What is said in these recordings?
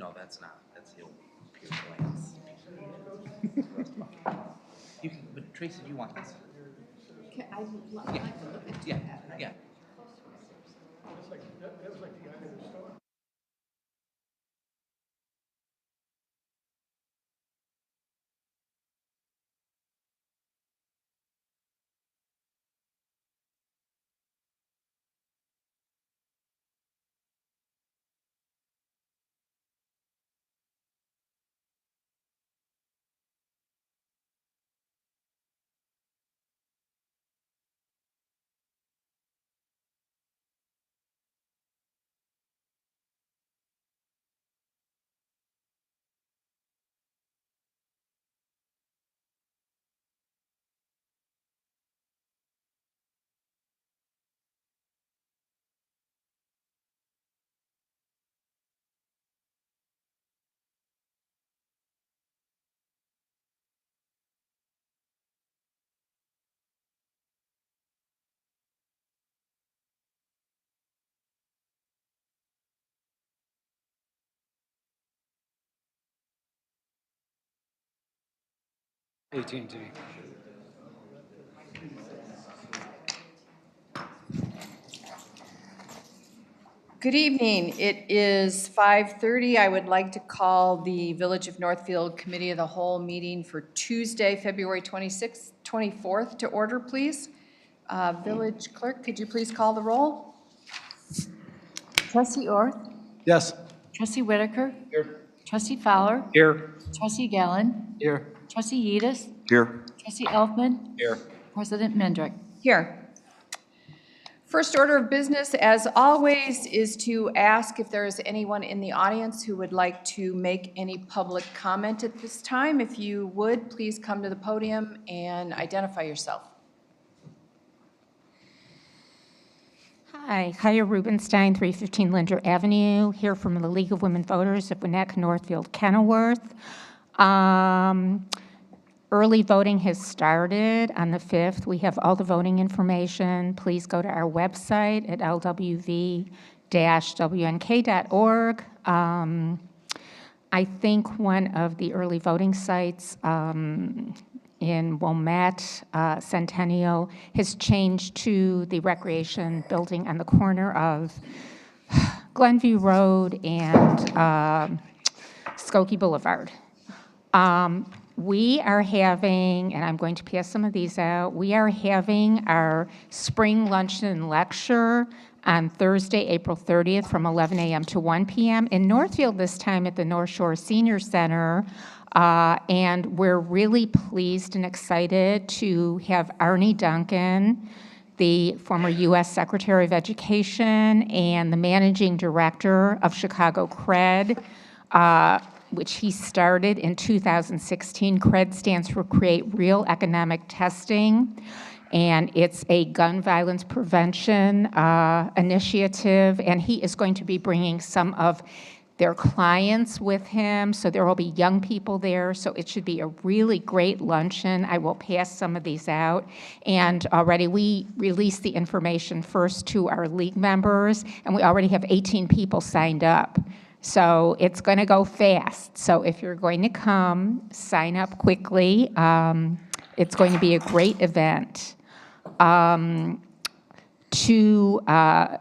No, that's not. That's the old Pierce Lance. You can, but Tracy, do you want this? I'd like to look into Yeah, that. yeah. AT&T. Good evening. It is 5:30. I would like to call the Village of Northfield Committee of the Whole meeting for Tuesday, February 26th, 24th to order, please. Village Clerk, could you please call the roll? Trustee Orth, Yes. Trustee Whitaker, Here. Trustee Fowler, Here. Trustee Gallen, Here. Trustee Yedis, Here. Trustee Elfman, Here. President Mendrick. Here. First order of business, as always, is to ask if there is anyone in the audience who would like to make any public comment at this time. If you would, please come to the podium and identify yourself. Hi, Kaya Rubenstein, 315 Linder Avenue, here from the League of Women Voters of Winnetka, Northfield, Kenilworth. Early voting has started on the 5th. We have all the voting information. Please go to our website at lwv-wnk.org. I think one of the early voting sites in Wilmette, Centennial, has changed to the recreation building on the corner of Glenview Road and Skokie Boulevard. We are having, and I'm going to pass some of these out, we are having our spring luncheon and lecture on Thursday, April 30th from 11 a.m. to 1 p.m. in Northfield this time at the North Shore Senior Center. And we're really pleased and excited to have Arnie Duncan, the former U.S. Secretary of Education and the Managing Director of Chicago CRED, which he started in 2016. CRED stands for Create Real Economic Testing, and it's a gun violence prevention initiative, and he is going to be bringing some of their clients with him, so there will be young people there, so it should be a really great luncheon. I will pass some of these out, and already we released the information first to our league members, and we already have 18 people signed up. So it's going to go fast. So if you're going to come, sign up quickly. It's going to be a great event. To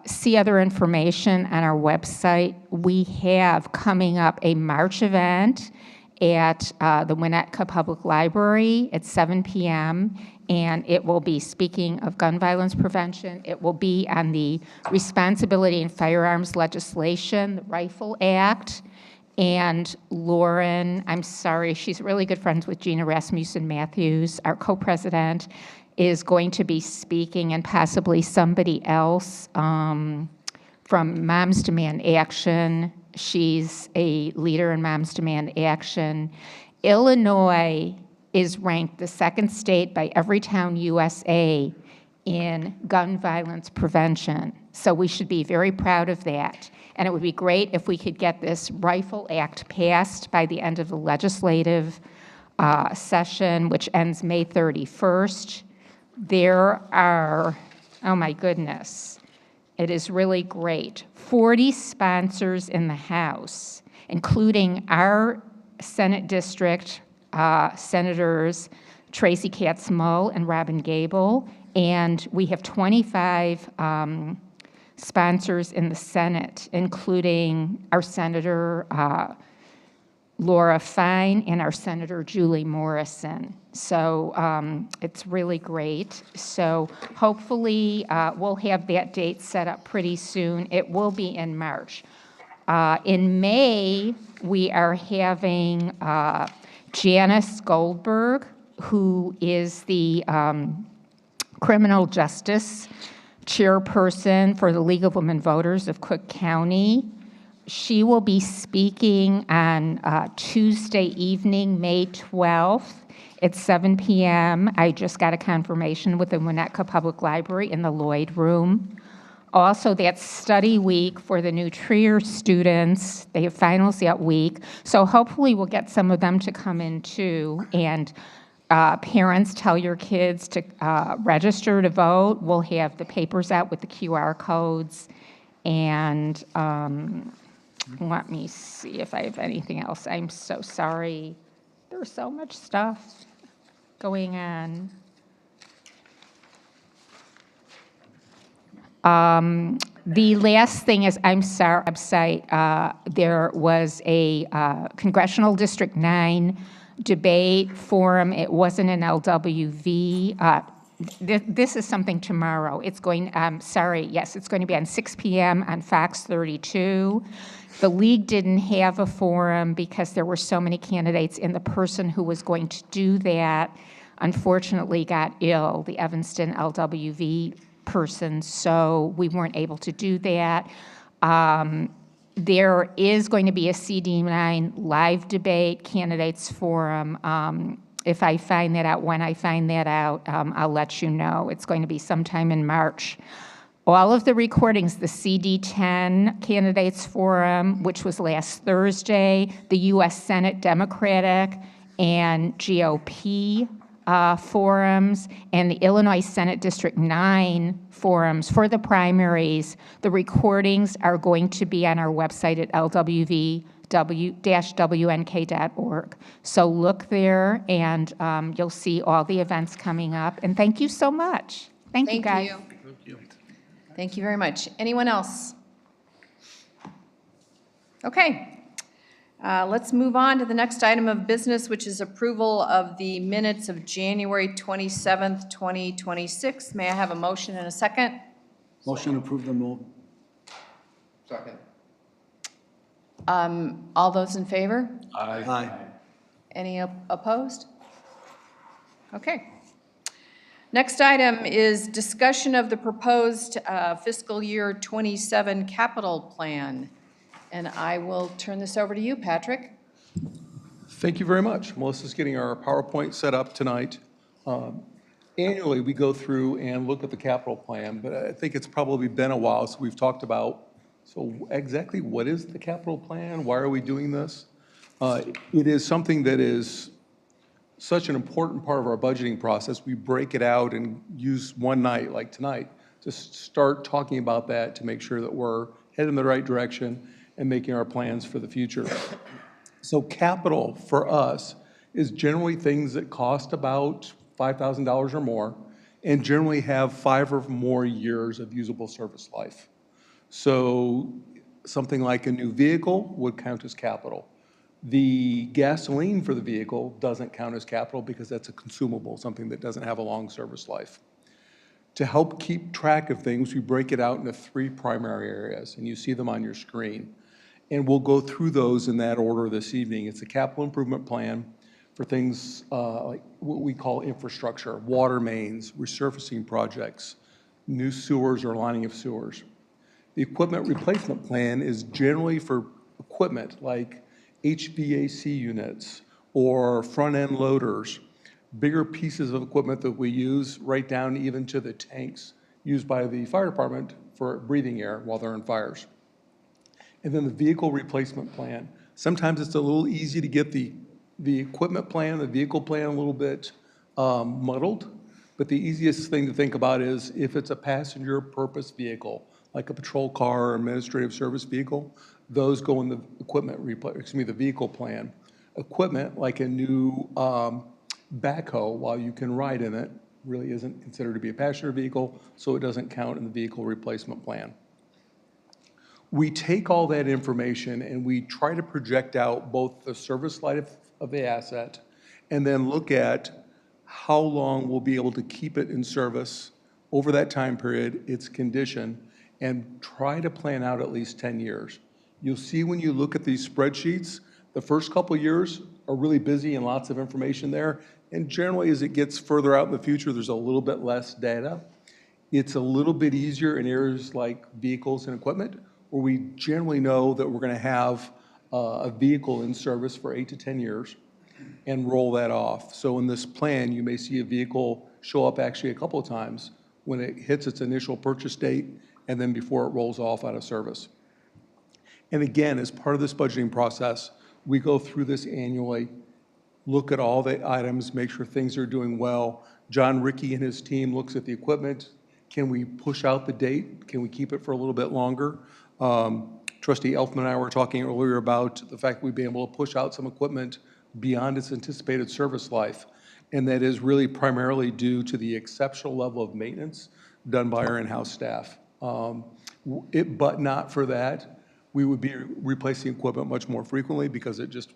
see other information on our website, we have coming up a March event at the Winnetka Public Library at 7 p.m., and it will be speaking of gun violence prevention. It will be on the responsibility in firearms legislation, the Rifle Act, and Lauren, I'm sorry, she's really good friends with Gina Rasmussen Matthews, our co-president, is going to be speaking, and possibly somebody else from Moms Demand Action. She's a leader in Moms Demand Action. Illinois is ranked the second state by Everytown USA in gun violence prevention. So we should be very proud of that. And it would be great if we could get this Rifle Act passed by the end of the legislative session, which ends May 31st. There are, oh my goodness, it is really great, 40 sponsors in the House. including our Senate district Senators Tracy Katz Mull and Robin Gable, and we have 25 sponsors in the Senate, including our Senator Laura Fine and our Senator Julie Morrison. So it's really great. So hopefully we'll have that date set up pretty soon. It will be in March. In May, we are having Janice Goldberg, who is the criminal justice chairperson for the League of Women Voters of Cook County. She will be speaking on Tuesday evening, May 12th at 7 p.m. I just got a confirmation with the Winnetka Public Library in the Lloyd Room. Also, that's study week for the New Trier students. They have finals that week. So hopefully we'll get some of them to come in too. And parents, tell your kids to register to vote. We'll have the papers out with the QR codes. And let me see if I have anything else. I'm so sorry. There's so much stuff going on. The last thing is, I'm sorry, website, there was a Congressional District 9 debate forum. It wasn't an LWV. This is something tomorrow. It's going, yes, it's going to be on 6 p.m. on Fox 32. The league didn't have a forum because there were so many candidates, and the person who was going to do that unfortunately got ill, the Evanston LWV person, so we weren't able to do that. There is going to be a CD9 live debate candidates forum. If I find that out, when I find that out, I'll let you know. It's going to be sometime in March. All of the recordings, the CD10 Candidates Forum, which was last Thursday, the U.S. Senate Democratic and GOP forums, and the Illinois Senate District 9 forums for the primaries, the recordings are going to be on our website at lwv-wnk.org. So look there, and you'll see all the events coming up. And thank you so much. Thank you, guys. Thank you. Thank you very much. Anyone else? Okay. Let's move on to the next item of business, which is approval of the minutes of January 27th, 2026. May I have a motion and a second? Motion to approve the move. Second. All those in favor? Aye. Any opposed? Okay. Next item is discussion of the proposed fiscal year 27 capital plan. And I will turn this over to you, Patrick. Thank you very much. Melissa's getting our PowerPoint set up tonight. Annually, we go through and look at the capital plan, but I think it's probably been a while, so we've talked about, so exactly what is the capital plan? Why are we doing this? It is something that is such an important part of our budgeting process. We break it out and use one night, like tonight, to start talking about that to make sure that we're headed in the right direction and making our plans for the future. So capital for us is generally things that cost about $5,000 or more and generally have 5 or more years of usable service life. So something like a new vehicle would count as capital. The gasoline for the vehicle doesn't count as capital because that's a consumable, something that doesn't have a long service life. To help keep track of things, we break it out into 3 primary areas, and you see them on your screen. And we'll go through those in that order this evening. It's a capital improvement plan for things like what we call infrastructure, water mains, resurfacing projects, new sewers or lining of sewers. The equipment replacement plan is generally for equipment like HVAC units or front-end loaders, bigger pieces of equipment that we use right down even to the tanks used by the fire department for breathing air while they're in fires. And then the vehicle replacement plan. Sometimes it's a little easy to get the equipment plan, the vehicle plan a little bit muddled, but the easiest thing to think about is if it's a passenger purpose vehicle, like a patrol car or administrative service vehicle, Those go in the the vehicle plan. Equipment, like a new backhoe, while you can ride in it, really isn't considered to be a passenger vehicle, so it doesn't count in the vehicle replacement plan. We take all that information and we try to project out both the service life of the asset and then look at how long we'll be able to keep it in service over that time period, its condition, and try to plan out at least 10 years. You'll see when you look at these spreadsheets, the first couple of years are really busy and lots of information there. And generally, as it gets further out in the future, there's a little bit less data. It's a little bit easier in areas like vehicles and equipment, where we generally know that we're going to have a vehicle in service for 8 to 10 years and roll that off. So in this plan, you may see a vehicle show up actually a couple of times when it hits its initial purchase date and then before it rolls off out of service. And again, as part of this budgeting process, we go through this annually, look at all the items, make sure things are doing well. John Rickey and his team looks at the equipment. Can we push out the date? Can we keep it for a little bit longer? Trustee Elfman and I were talking earlier about the fact that we've been able to push out some equipment beyond its anticipated service life. And that is really primarily due to the exceptional level of maintenance done by our in-house staff. But not for that, we would be replacing equipment much more frequently because it just...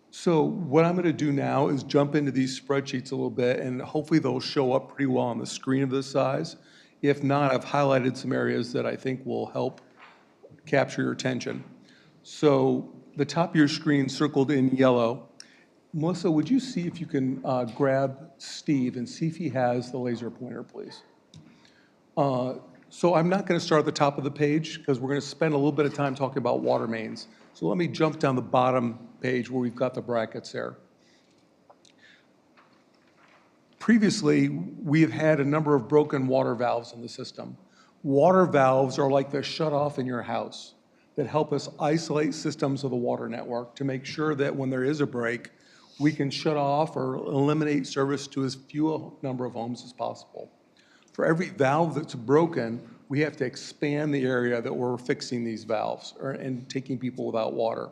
So what I'm going to do now is jump into these spreadsheets a little bit, and hopefully they'll show up pretty well on the screen of this size. If not, I've highlighted some areas that I think will help capture your attention. So the top of your screen circled in yellow. Melissa, would you see if you can grab Steve and see if he has the laser pointer, please? So I'm not going to start at the top of the page because we're going to spend a little bit of time talking about water mains. So let me jump down the bottom page where we've got the brackets there. Previously, we have had a number of broken water valves in the system. Water valves are like the shutoff in your house that help us isolate systems of the water network to make sure that when there is a break, we can shut off or eliminate service to as few a number of homes as possible. For every valve that's broken, we have to expand the area that we're fixing these valves and taking people without water.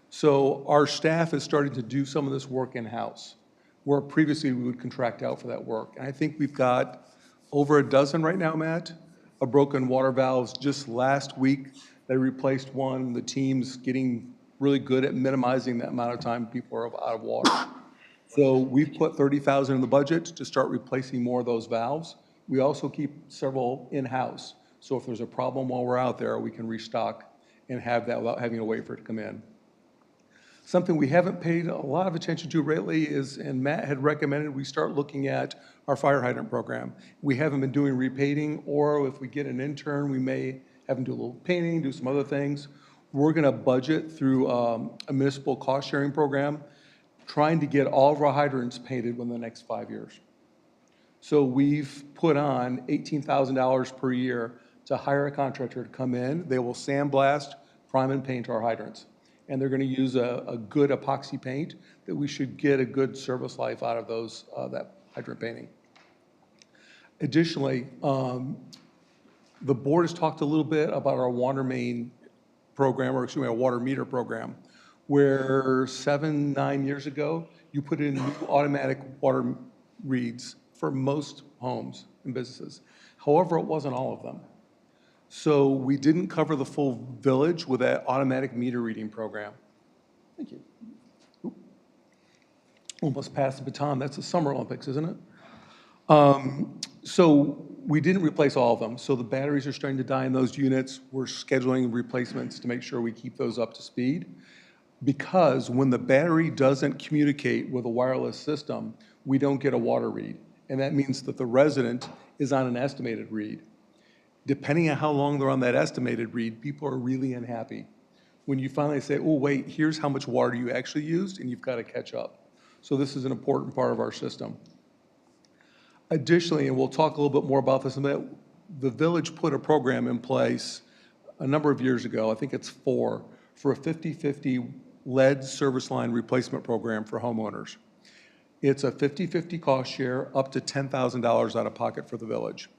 So our staff is starting to do some of this work in-house, where previously we would contract out for that work. And I think we've got over a dozen right now, Matt, of broken water valves. Just last week, they replaced one. The team's getting really good at minimizing the amount of time people are out of water. So we've put $30,000 in the budget to start replacing more of those valves. We also keep several in-house. So if there's a problem while we're out there, we can restock and have that without having to wait for it to come in. Something we haven't paid a lot of attention to lately is, and Matt had recommended, we start looking at our fire hydrant program. We haven't been doing repainting, or if we get an intern, we may have them do a little painting, do some other things. We're going to budget through a municipal cost sharing program, trying to get all of our hydrants painted within the next 5 years. So we've put on $18,000 per year to hire a contractor to come in. They will sandblast, prime, and paint our hydrants. And they're going to use a good epoxy paint that we should get a good service life out of those that hydrant painting. Additionally, the board has talked a little bit about our water main program, or excuse me, our water meter program, where 7-9 years ago, you put in new automatic water reads for most homes and businesses. However, it wasn't all of them. So we didn't cover the full village with that automatic meter reading program. Thank you. Oop. Almost passed the baton. That's the Summer Olympics, isn't it? So we didn't replace all of them. So the batteries are starting to die in those units. We're scheduling replacements to make sure we keep those up to speed. Because when the battery doesn't communicate with a wireless system, we don't get a water read. And that means that the resident is on an estimated read. Depending on how long they're on that estimated read, people are really unhappy. When you finally say, oh, wait, here's how much water you actually used, and you've got to catch up. So this is an important part of our system. Additionally, and we'll talk a little bit more about this in a minute, the village put a program in place a number of years ago, I think it's 4, for a 50-50 lead service line replacement program for homeowners. It's a 50-50 cost share, up to $10,000 out of pocket for the village.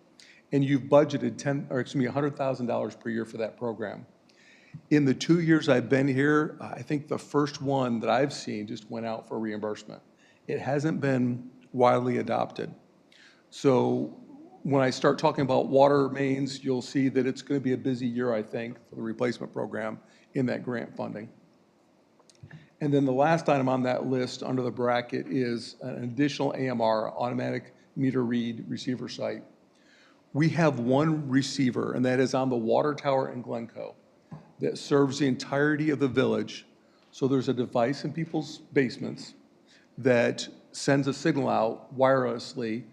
and you've budgeted $100,000 per year for that program. In the 2 years I've been here, I think the first one that I've seen just went out for reimbursement. It hasn't been widely adopted. So when I start talking about water mains, you'll see that it's going to be a busy year, I think, for the replacement program in that grant funding. And then the last item on that list under the bracket is an additional AMR, automatic meter read receiver site. We have one receiver, and that is on the water tower in Glencoe, that serves the entirety of the village. So there's a device in people's basements that sends a signal out wirelessly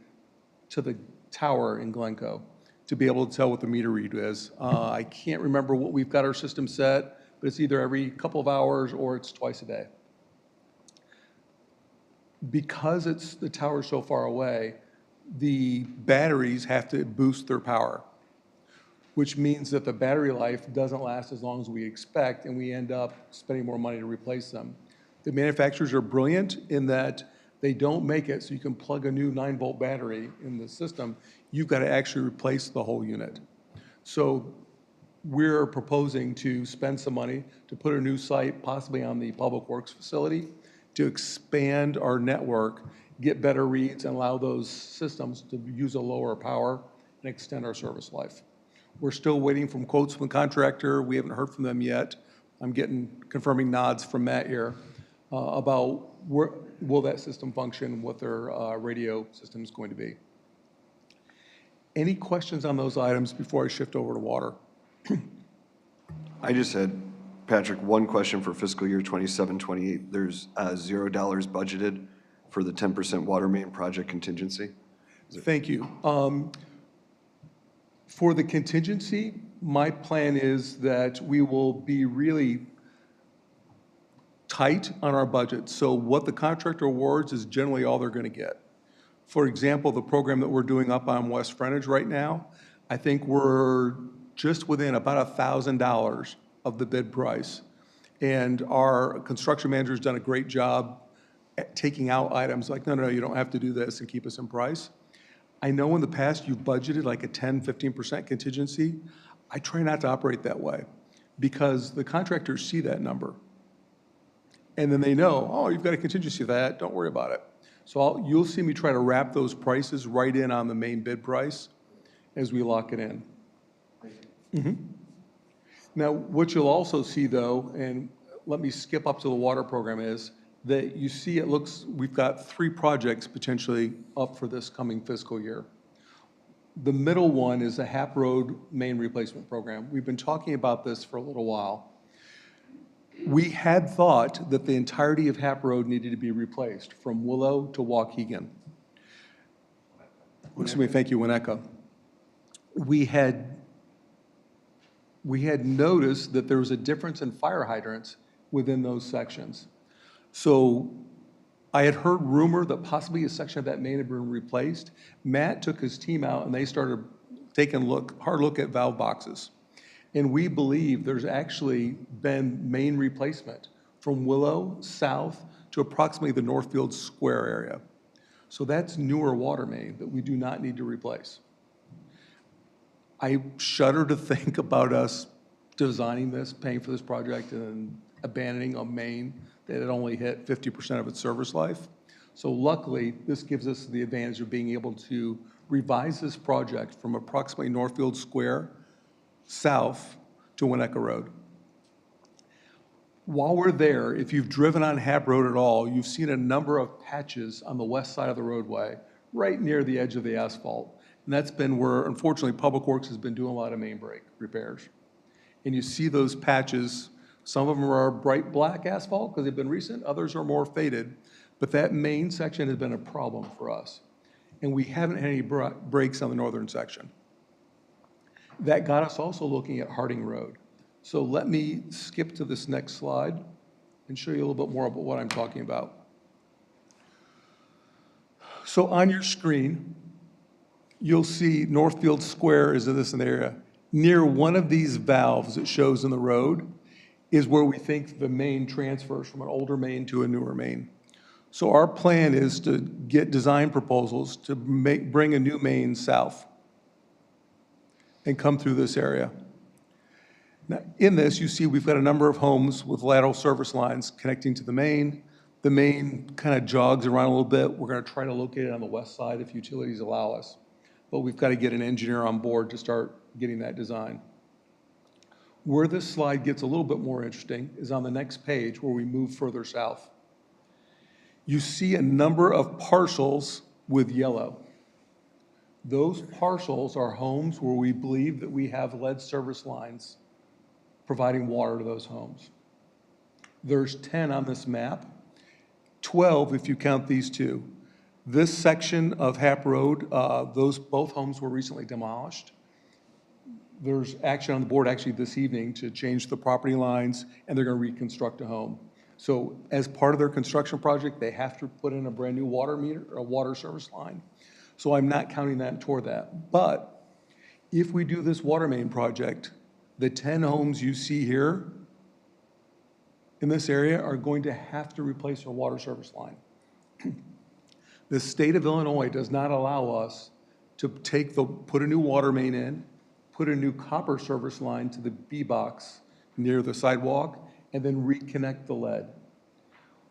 to the tower in Glencoe to be able to tell what the meter read is. I can't remember what we've got our system set, but it's either every couple of hours or it's twice a day. Because the tower's so far away, the batteries have to boost their power, which means that the battery life doesn't last as long as we expect, and we end up spending more money to replace them. The manufacturers are brilliant in that they don't make it so you can plug a new 9-volt battery in the system. You've got to actually replace the whole unit. So we're proposing to spend some money to put a new site possibly on the Public Works facility to expand our network, get better reads, and allow those systems to use a lower power and extend our service life. We're still waiting from quotes from the contractor. We haven't heard from them yet. I'm getting confirming nods from Matt here about will that system function, what their radio system is going to be. Any questions on those items before I shift over to water? I just had, Patrick, one question for fiscal year 27-28. There's $0 budgeted for the 10% water main project contingency. Thank you. For the contingency, my plan is that we will be really tight on our budget. So what the contractor awards is generally all they're going to get. For example, the program that we're doing up on West Frontage right now, I think we're just within about $1,000 of the bid price. And our construction manager's done a great job at taking out items like, no, you don't have to do this and keep us in price. I know in the past you've budgeted like a 10, 15% contingency. I try not to operate that way because the contractors see that number. And then they know, oh, you've got a contingency for that, don't worry about it. So you'll see me try to wrap those prices right in on the main bid price as we lock it in. Now, what you'll also see though, and let me skip up to the water program, is that you see we've got 3 projects potentially up for this coming fiscal year. The middle one is a Hap Road main replacement program. We've been talking about this for a little while. We had thought that the entirety of Hap Road needed to be replaced from Willow to Waukegan. Excuse me, thank you, Winnetka. We had noticed that there was a difference in fire hydrants within those sections. So I had heard rumor that possibly a section of that main had been replaced. Matt took his team out and they started taking a hard look at valve boxes. And we believe there's actually been main replacement from Willow south to approximately the Northfield Square area. So that's newer water main that we do not need to replace. I shudder to think about us designing this, paying for this project, and abandoning a main that had only hit 50% of its service life. So luckily, this gives us the advantage of being able to revise this project from approximately Northfield Square south to Winnetka Road. While we're there, if you've driven on Hap Road at all, you've seen a number of patches on the west side of the roadway, right near the edge of the asphalt. And that's been where, unfortunately, Public Works has been doing a lot of main break repairs. And you see those patches. Some of them are bright black asphalt because they've been recent, others are more faded. But that main section has been a problem for us. And we haven't had any breaks on the northern section. That got us also looking at Harding Road. So let me skip to this next slide and show you a little bit more about what I'm talking about. So on your screen, you'll see Northfield Square is in this area. Near one of these valves it shows in the road is where we think the main transfers from an older main to a newer main. So our plan is to get design proposals to bring a new main south. and come through this area. Now, in this, you see we've got a number of homes with lateral service lines connecting to the main. The main kind of jogs around a little bit. We're going to try to locate it on the west side if utilities allow us. But we've got to get an engineer on board to start getting that design. Where this slide gets a little bit more interesting is on the next page where we move further south. You see a number of parcels with yellow. Those parcels are homes where we believe that we have lead service lines providing water to those homes. There's 10 on this map, 12 if you count these two. This section of Hap Road, both homes were recently demolished. There's action on the board actually this evening to change the property lines, and they're going to reconstruct a home. So as part of their construction project, they have to put in a brand new water meter, or a water service line. So I'm not counting that toward that. But if we do this water main project, the 10 homes you see here in this area are going to have to replace their water service line. The state of Illinois does not allow us to put a new water main in, put a new copper service line to the B box near the sidewalk, and then reconnect the lead.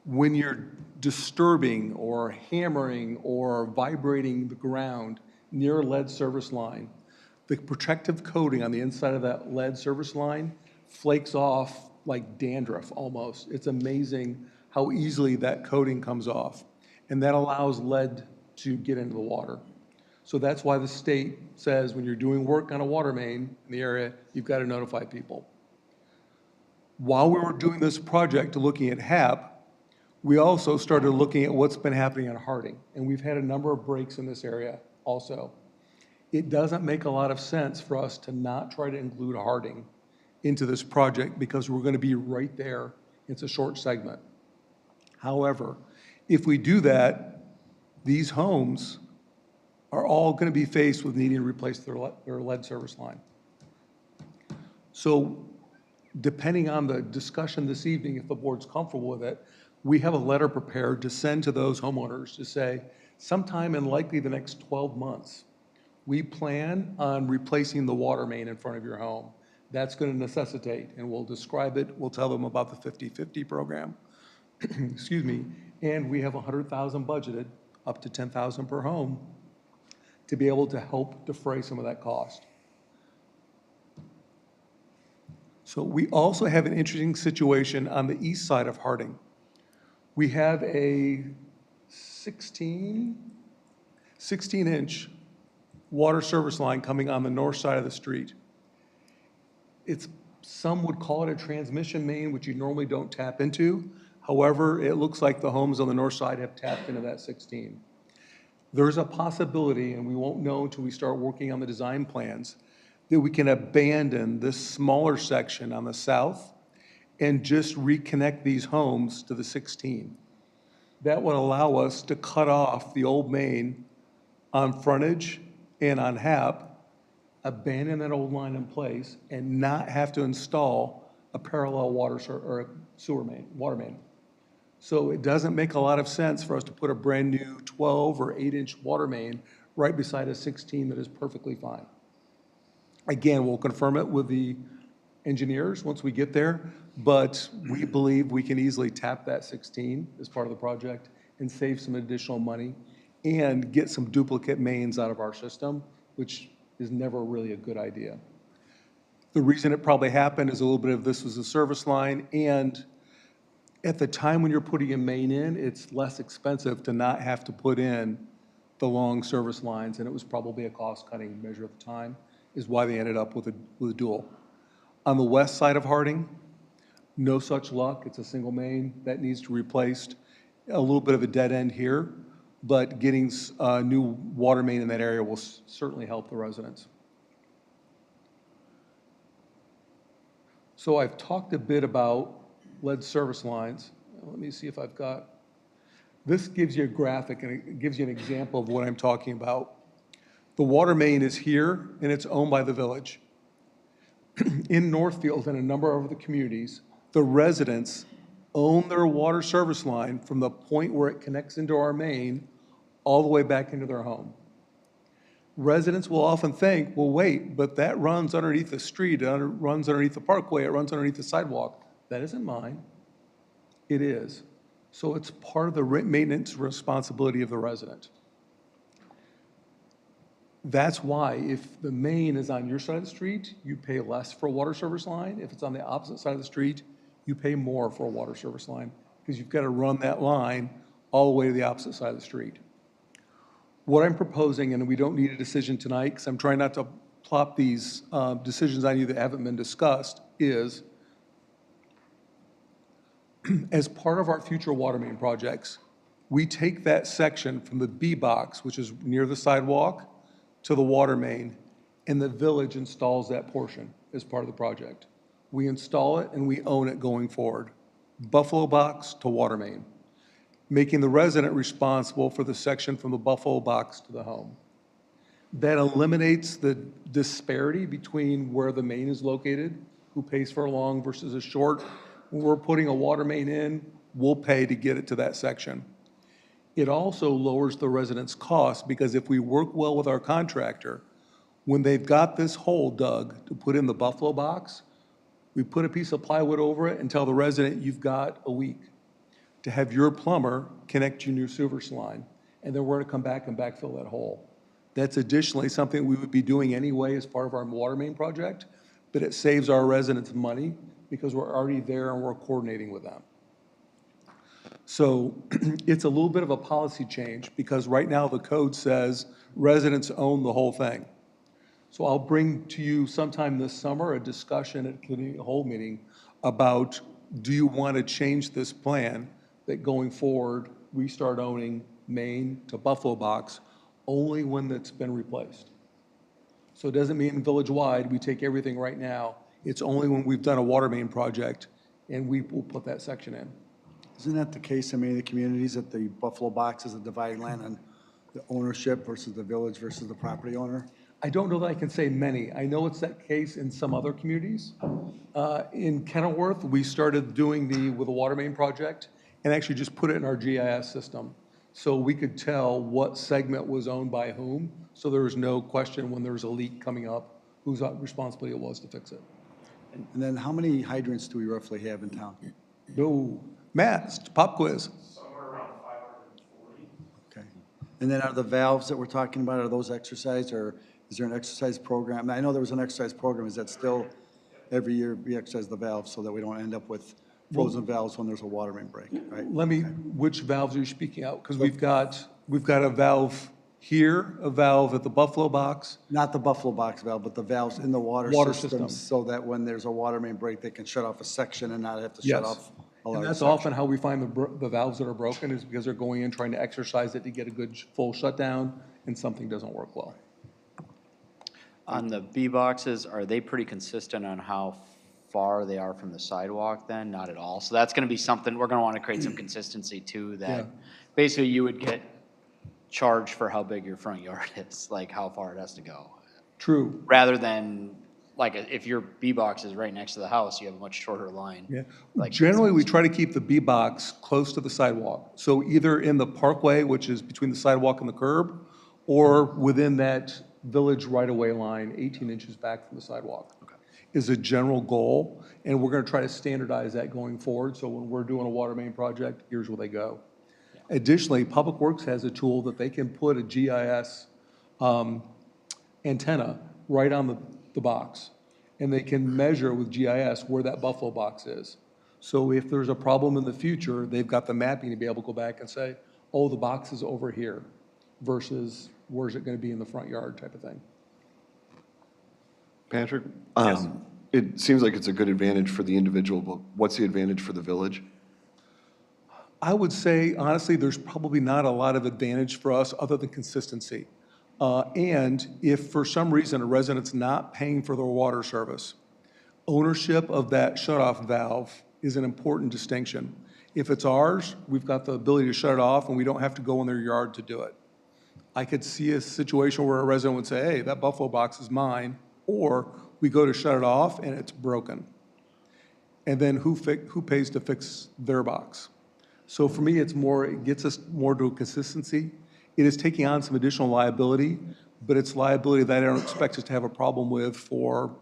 When you're disturbing or hammering or vibrating the ground near a lead service line, the protective coating on the inside of that lead service line flakes off like dandruff almost. It's amazing how easily that coating comes off. And that allows lead to get into the water. So that's why the state says when you're doing work on a water main in the area, you've got to notify people. While we were doing this project, looking at HAP, we also started looking at what's been happening on Harding. And we've had a number of breaks in this area also. It doesn't make a lot of sense for us to not try to include Harding into this project because we're going to be right there. It's a short segment. However, if we do that, these homes are all going to be faced with needing to replace their lead service line. So depending on the discussion this evening, if the board's comfortable with it, we have a letter prepared to send to those homeowners to say, sometime in likely the next 12 months, we plan on replacing the water main in front of your home. That's going to necessitate, and we'll describe it, we'll tell them about the 50-50 program, excuse me, and we have $100,000 budgeted, up to $10,000 per home, to be able to help defray some of that cost. So we also have an interesting situation on the east side of Harding. We have a 16-inch water service line coming on the north side of the street. Some would call it a transmission main, which you normally don't tap into. However, it looks like the homes on the north side have tapped into that 16. There's a possibility, and we won't know until we start working on the design plans, that we can abandon this smaller section on the south and just reconnect these homes to the 16. That would allow us to cut off the old main on frontage and on HAP, abandon that old line in place, and not have to install a parallel water main. So it doesn't make a lot of sense for us to put a brand new 12 or 8-inch water main right beside a 16 that is perfectly fine. Again, we'll confirm it with the engineers once we get there, but we believe we can easily tap that 16 as part of the project and save some additional money and get some duplicate mains out of our system, which is never really a good idea. The reason it probably happened is a little bit of this was a service line, and at the time when you're putting a main in, it's less expensive to not have to put in the long service lines, and it was probably a cost-cutting measure at the time, is why they ended up with a dual. On the west side of Harding, no such luck. It's a single main that needs to be replaced. A little bit of a dead end here, but getting a new water main in that area will certainly help the residents. So I've talked a bit about lead service lines. Let me see if I've got, this gives you a graphic and it gives you an example of what I'm talking about. The water main is here and it's owned by the village. In Northfield and a number of the communities, the residents own their water service line from the point where it connects into our main all the way back into their home. residents will often think, well, wait, but that runs underneath the street, runs underneath the parkway, it runs underneath the sidewalk. That isn't mine. It is. So it's part of the maintenance responsibility of the resident. That's why if the main is on your side of the street, you pay less for a water service line. If it's on the opposite side of the street, you pay more for a water service line because you've got to run that line all the way to the opposite side of the street. What I'm proposing, and we don't need a decision tonight because I'm trying not to plop these decisions on you that haven't been discussed, is as part of our future water main projects, we take that section from the B box, which is near the sidewalk, to the water main, and the village installs that portion as part of the project. We install it and we own it going forward. Buffalo box to water main, making the resident responsible for the section from the Buffalo box to the home. That eliminates the disparity between where the main is located, who pays for a long versus a short. When we're putting a water main in, we'll pay to get it to that section. It also lowers the residents' cost because if we work well with our contractor, when they've got this hole dug to put in the Buffalo box, we put a piece of plywood over it and tell the resident, you've got a week to have your plumber connect your new service line, and then we're going to come back and backfill that hole. That's additionally something we would be doing anyway as part of our water main project, but it saves our residents money because we're already there and we're coordinating with them. So it's a little bit of a policy change because right now the code says residents own the whole thing. So I'll bring to you sometime this summer a discussion at committee whole meeting about, do you want to change this plan that going forward, we start owning Main to Buffalo box only when it's been replaced. So it doesn't mean village-wide, we take everything right now. It's only when we've done a water main project and we will put that section in. Isn't that the case in many of the communities that the Buffalo box is a dividing line on the ownership versus the village versus the property owner? I don't know that I can say many. I know it's that case in some other communities. In Kenilworth, we started doing with a water main project and actually just put it in our GIS system. So we could tell what segment was owned by whom. So there was no question when there was a leak coming up, whose responsibility it was to fix it. And then how many hydrants do we roughly have in town? No, Matt, pop quiz. Okay. And then are the valves that we're talking about, are those exercised, or is there an exercise program? I know there was an exercise program. Is that still every year we exercise the valves so that we don't end up with frozen valves when there's a water main break, right? Which valves are you speaking out? Because we've got a valve here, a valve at the Buffalo box. Not the Buffalo box valve, but the valves in the water system. systems so that when there's a water main break, they can shut off a section and not have to shut Yes. off a And large that's section. often how we find the valves that are broken is because they're going in trying to exercise it to get a good full shutdown and something doesn't work well. On the B boxes, are they pretty consistent on how far they are from the sidewalk then? Not at all. So that's going to be something, we're going to want to create some consistency too, Yeah. that basically you would get charged for how big your front yard is, like how far it has to go. True. Rather than, like, if your B box is right next to the house, you have a much shorter line. Yeah. Like, Generally, we try to keep the B box close to the sidewalk. So either in the parkway, which is between the sidewalk and the curb, or within that village right-of-way line, 18 inches back from the sidewalk, is a general goal. And we're going to try to standardize that going forward. So when we're doing a water main project, here's where they go. Additionally, Public Works has a tool that they can put a GIS antenna right on the box. And they can measure with GIS where that Buffalo box is. So if there's a problem in the future, they've got the mapping to be able to go back and say, oh, the box is over here versus where's it going to be in the front yard type of thing. Patrick? It seems like it's a good advantage for the individual, but what's the advantage for the village? I would say, honestly, there's probably not a lot of advantage for us other than consistency. And if for some reason a resident's not paying for their water service, ownership of that shutoff valve is an important distinction. If it's ours, we've got the ability to shut it off and we don't have to go in their yard to do it. I could see a situation where a resident would say, hey, that Buffalo box is mine, or we go to shut it off and it's broken. And then who pays to fix their box? So for me, it gets us more to a consistency. It is taking on some additional liability, but it's liability that I don't expect us to have a problem with for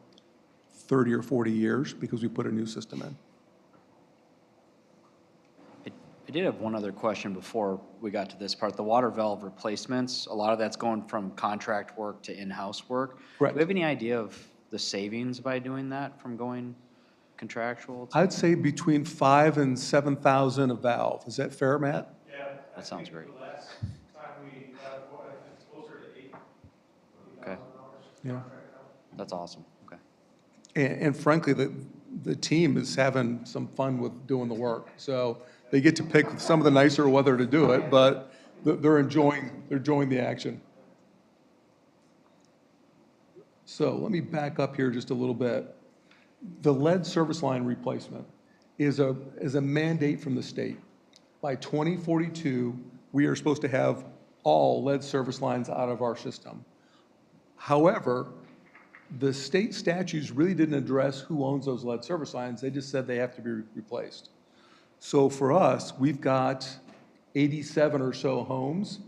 30 or 40 years because we put a new system in. I did have one other question before we got to this part. The water valve replacements, a lot of that's going from contract work to in-house work. Correct. Do we have any idea of the savings by doing that from going contractual? I'd say between 5,000 and 7,000 a valve. Is that fair, Matt? That sounds great. Okay, Yeah. that's awesome, okay. And frankly, the team is having some fun with doing the work. So they get to pick some of the nicer weather to do it, but they're enjoying the action. So let me back up here just a little bit. The lead service line replacement is a mandate from the state. By 2042, we are supposed to have all lead service lines out of our system. However, the state statutes really didn't address who owns those lead service lines. They just said they have to be replaced. So for us, we've got 87 or so homes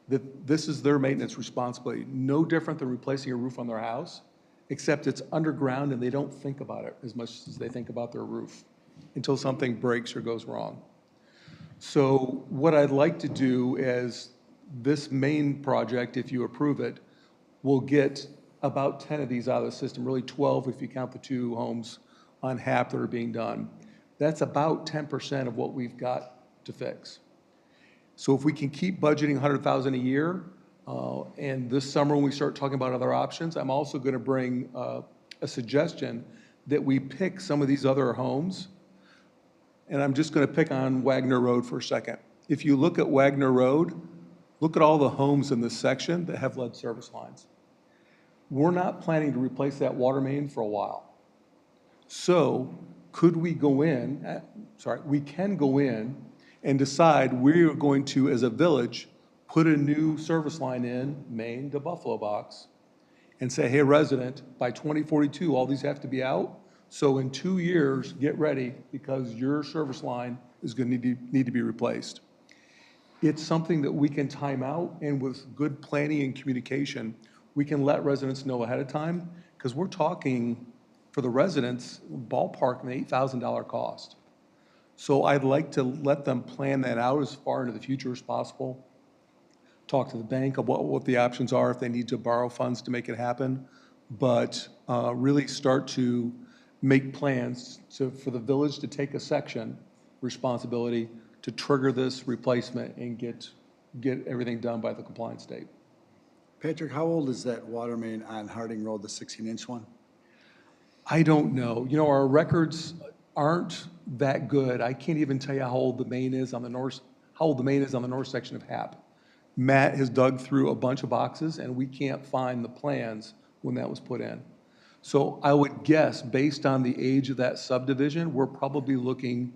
that this is their maintenance responsibility. No different than replacing a roof on their house, except it's underground and they don't think about it as much as they think about their roof until something breaks or goes wrong. So what I'd like to do is this main project, if you approve it, will get about 10 of these out of the system, really 12 if you count the 2 homes on HAP that are being done. That's about 10% of what we've got to fix. So if we can keep budgeting $100,000 a year, and this summer when we start talking about other options, I'm also going to bring a suggestion that we pick some of these other homes, and I'm just going to pick on Wagner Road for a second. If you look at Wagner Road, look at all the homes in this section that have lead service lines. We're not planning to replace that water main for a while. So could we go in, we can go in and decide we're going to, as a village, put a new service line in, Maine to Buffalo Box, and say, hey, resident, by 2042, all these have to be out. So in 2 years, get ready because your service line is going to need to be replaced. It's something that we can time out, and with good planning and communication, we can let residents know ahead of time, because we're talking, for the residents, ballpark an $8,000 cost. So I'd like to let them plan that out as far into the future as possible. Talk to the bank about what the options are if they need to borrow funds to make it happen, but really start to make plans for the village to take a section responsibility to trigger this replacement and get everything done by the compliance date. Patrick, how old is that water main on Harding Road, the 16-inch one? I don't know. You know, our records aren't that good. I can't even tell you how old the main is on the north section of HAP. Matt has dug through a bunch of boxes and we can't find the plans when that was put in. So I would guess, based on the age of that subdivision, we're probably looking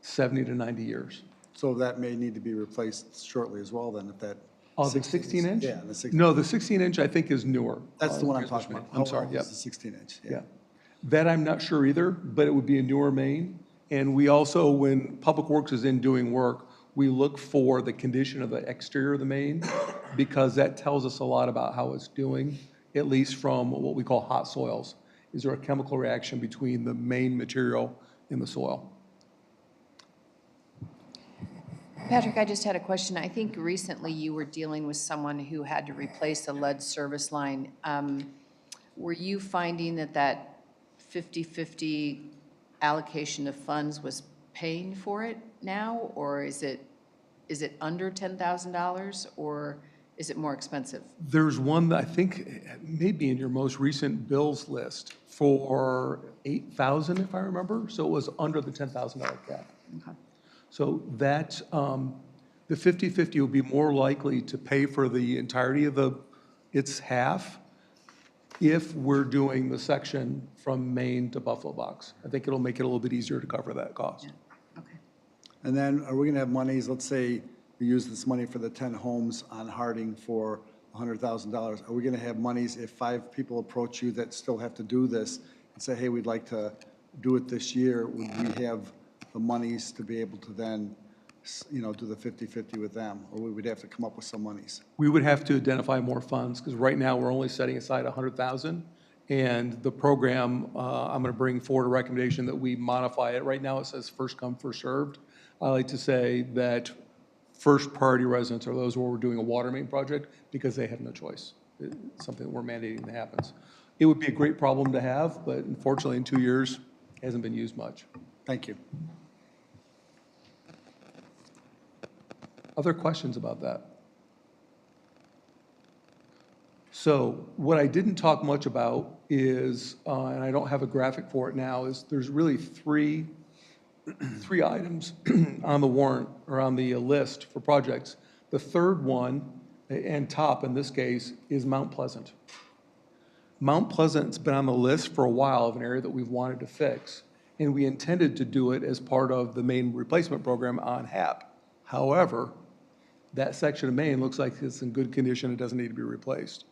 70 to 90 years. So that may need to be replaced shortly as well then, if that. Oh, the 16-inch? Yeah, the 16. No, the 16-inch I think is newer. That's the one I'm talking about. I'm sorry, How old yep. is the 16-inch? Yeah. That I'm not sure either, but it would be a newer main. And we also, when Public Works is in doing work, we look for the condition of the exterior of the main because that tells us a lot about how it's doing, at least from what we call hot soils. Is there a chemical reaction between the main material and the soil? Patrick, I just had a question. I think recently you were dealing with someone who had to replace a lead service line. Were you finding that 50-50 allocation of funds was paying for it now, or is it under $10,000, or is it more expensive? There's one that I think may be in your most recent bills list for $8,000, if I remember. So it was under the $10,000 cap. Okay. So that, the 50-50 will be more likely to pay for the entirety of its half if we're doing the section from Maine to Buffalo Box. I think it'll make it a little bit easier to cover that cost. Yeah. Okay. And then are we going to have monies, let's say we use this money for the 10 homes on Harding for $100,000. Are we going to have monies if 5 people approach you that still have to do this and say, hey, we'd like to do it this year? Would we have the monies to be able to then do the 50/50 with them, or we would have to come up with some monies? We would have to identify more funds, because right now, we're only setting aside 100,000. And the program, I'm going to bring forward a recommendation that we modify it. Right now, it says first come, first served. I like to say that first priority residents are those where we're doing a water main project, because they have no choice. It's something that we're mandating that happens. It would be a great problem to have, but unfortunately, in 2 years, it hasn't been used much. Thank you. Other questions about that? So what I didn't talk much about is, and I don't have a graphic for it now, is there's really three items on the warrant, or on the list for projects. The third one, and top in this case, is Mount Pleasant. Mount Pleasant's been on the list for a while of an area that we've wanted to fix, and we intended to do it as part of the main replacement program on HAP. However, that section of main looks like it's in good condition, it doesn't need to be replaced.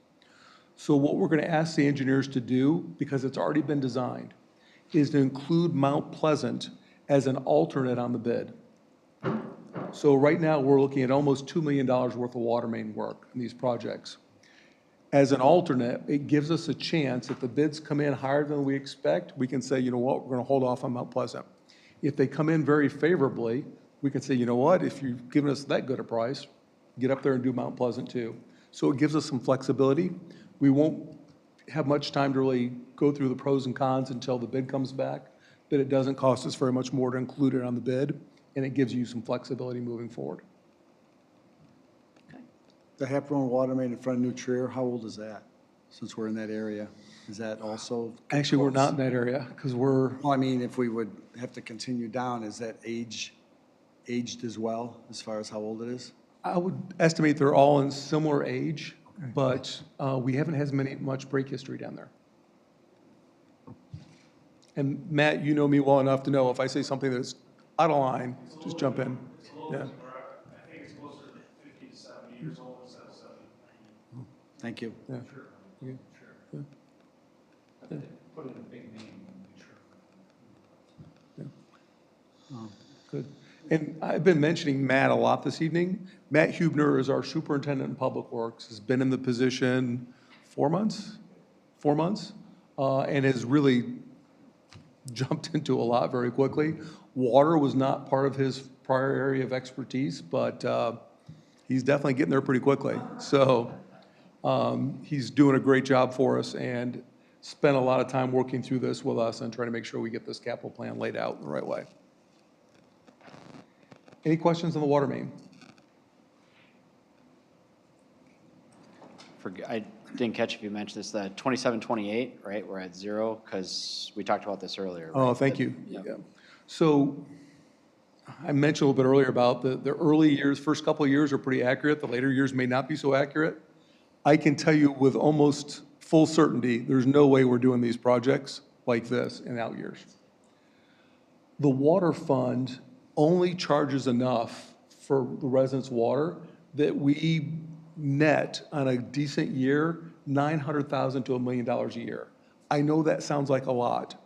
So what we're going to ask the engineers to do, because it's already been designed, is to include Mount Pleasant as an alternate on the bid. So right now, we're looking at almost $2 million worth of water main work in these projects. As an alternate, it gives us a chance, if the bids come in higher than we expect, we can say, you know what, we're going to hold off on Mount Pleasant. If they come in very favorably, we can say, you know what, if you've given us that good a price, get up there and do Mount Pleasant too. So it gives us some flexibility. We won't have much time to really go through the pros and cons until the bid comes back, but it doesn't cost us very much more to include it on the bid, and it gives you some flexibility moving forward. The HAP Road water main in front of New Trier, how old is that? Since we're in that area, is that also? Actually, we're not in that area, because we're, Well, I mean, if we would have to continue down, is that aged as well, as far as how old it is? I would estimate they're all in similar age, but we haven't had much break history down there. And Matt, you know me well enough to know if I say something that's out of line, just jump in. Yeah. I think it's closer to 50 to 70 years old instead of 70. Thank you. Yeah. Yeah. Yeah. Put in a big name, sure. Good. And I've been mentioning Matt a lot this evening. Matt Hubner is our superintendent in public works, has been in the position 4 months, and has really jumped into a lot very quickly. Water was not part of his prior area of expertise, but he's definitely getting there pretty quickly. So he's doing a great job for us and spent a lot of time working through this with us and trying to make sure we get this capital plan laid out in the right way. Any questions on the water main? I didn't catch if you mentioned this, the 27, 28, right? We're at zero, because we talked about this earlier. Oh, right? thank you. Yeah. Yeah. So I mentioned a little bit earlier about the early years, first couple of years are pretty accurate. The later years may not be so accurate. I can tell you with almost full certainty, there's no way we're doing these projects like this in out years. The water fund only charges enough for the residents' water that we net on a decent year, $900,000 to $1 million a year. I know that sounds like a lot,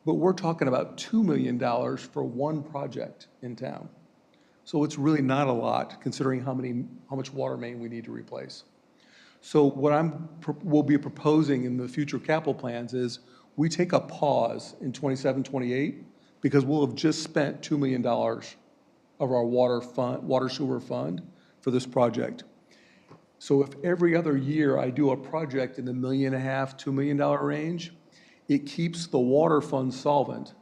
but we're talking about $2 million for one project in town. So it's really not a lot considering how much water main we need to replace. So what we'll be proposing in the future capital plans is we take a pause in 27, 28, because we'll have just spent $2 million of our water sewer fund for this project. So if every other year I do a project in the $1.5 million, $2 million range, it keeps the water fund solvent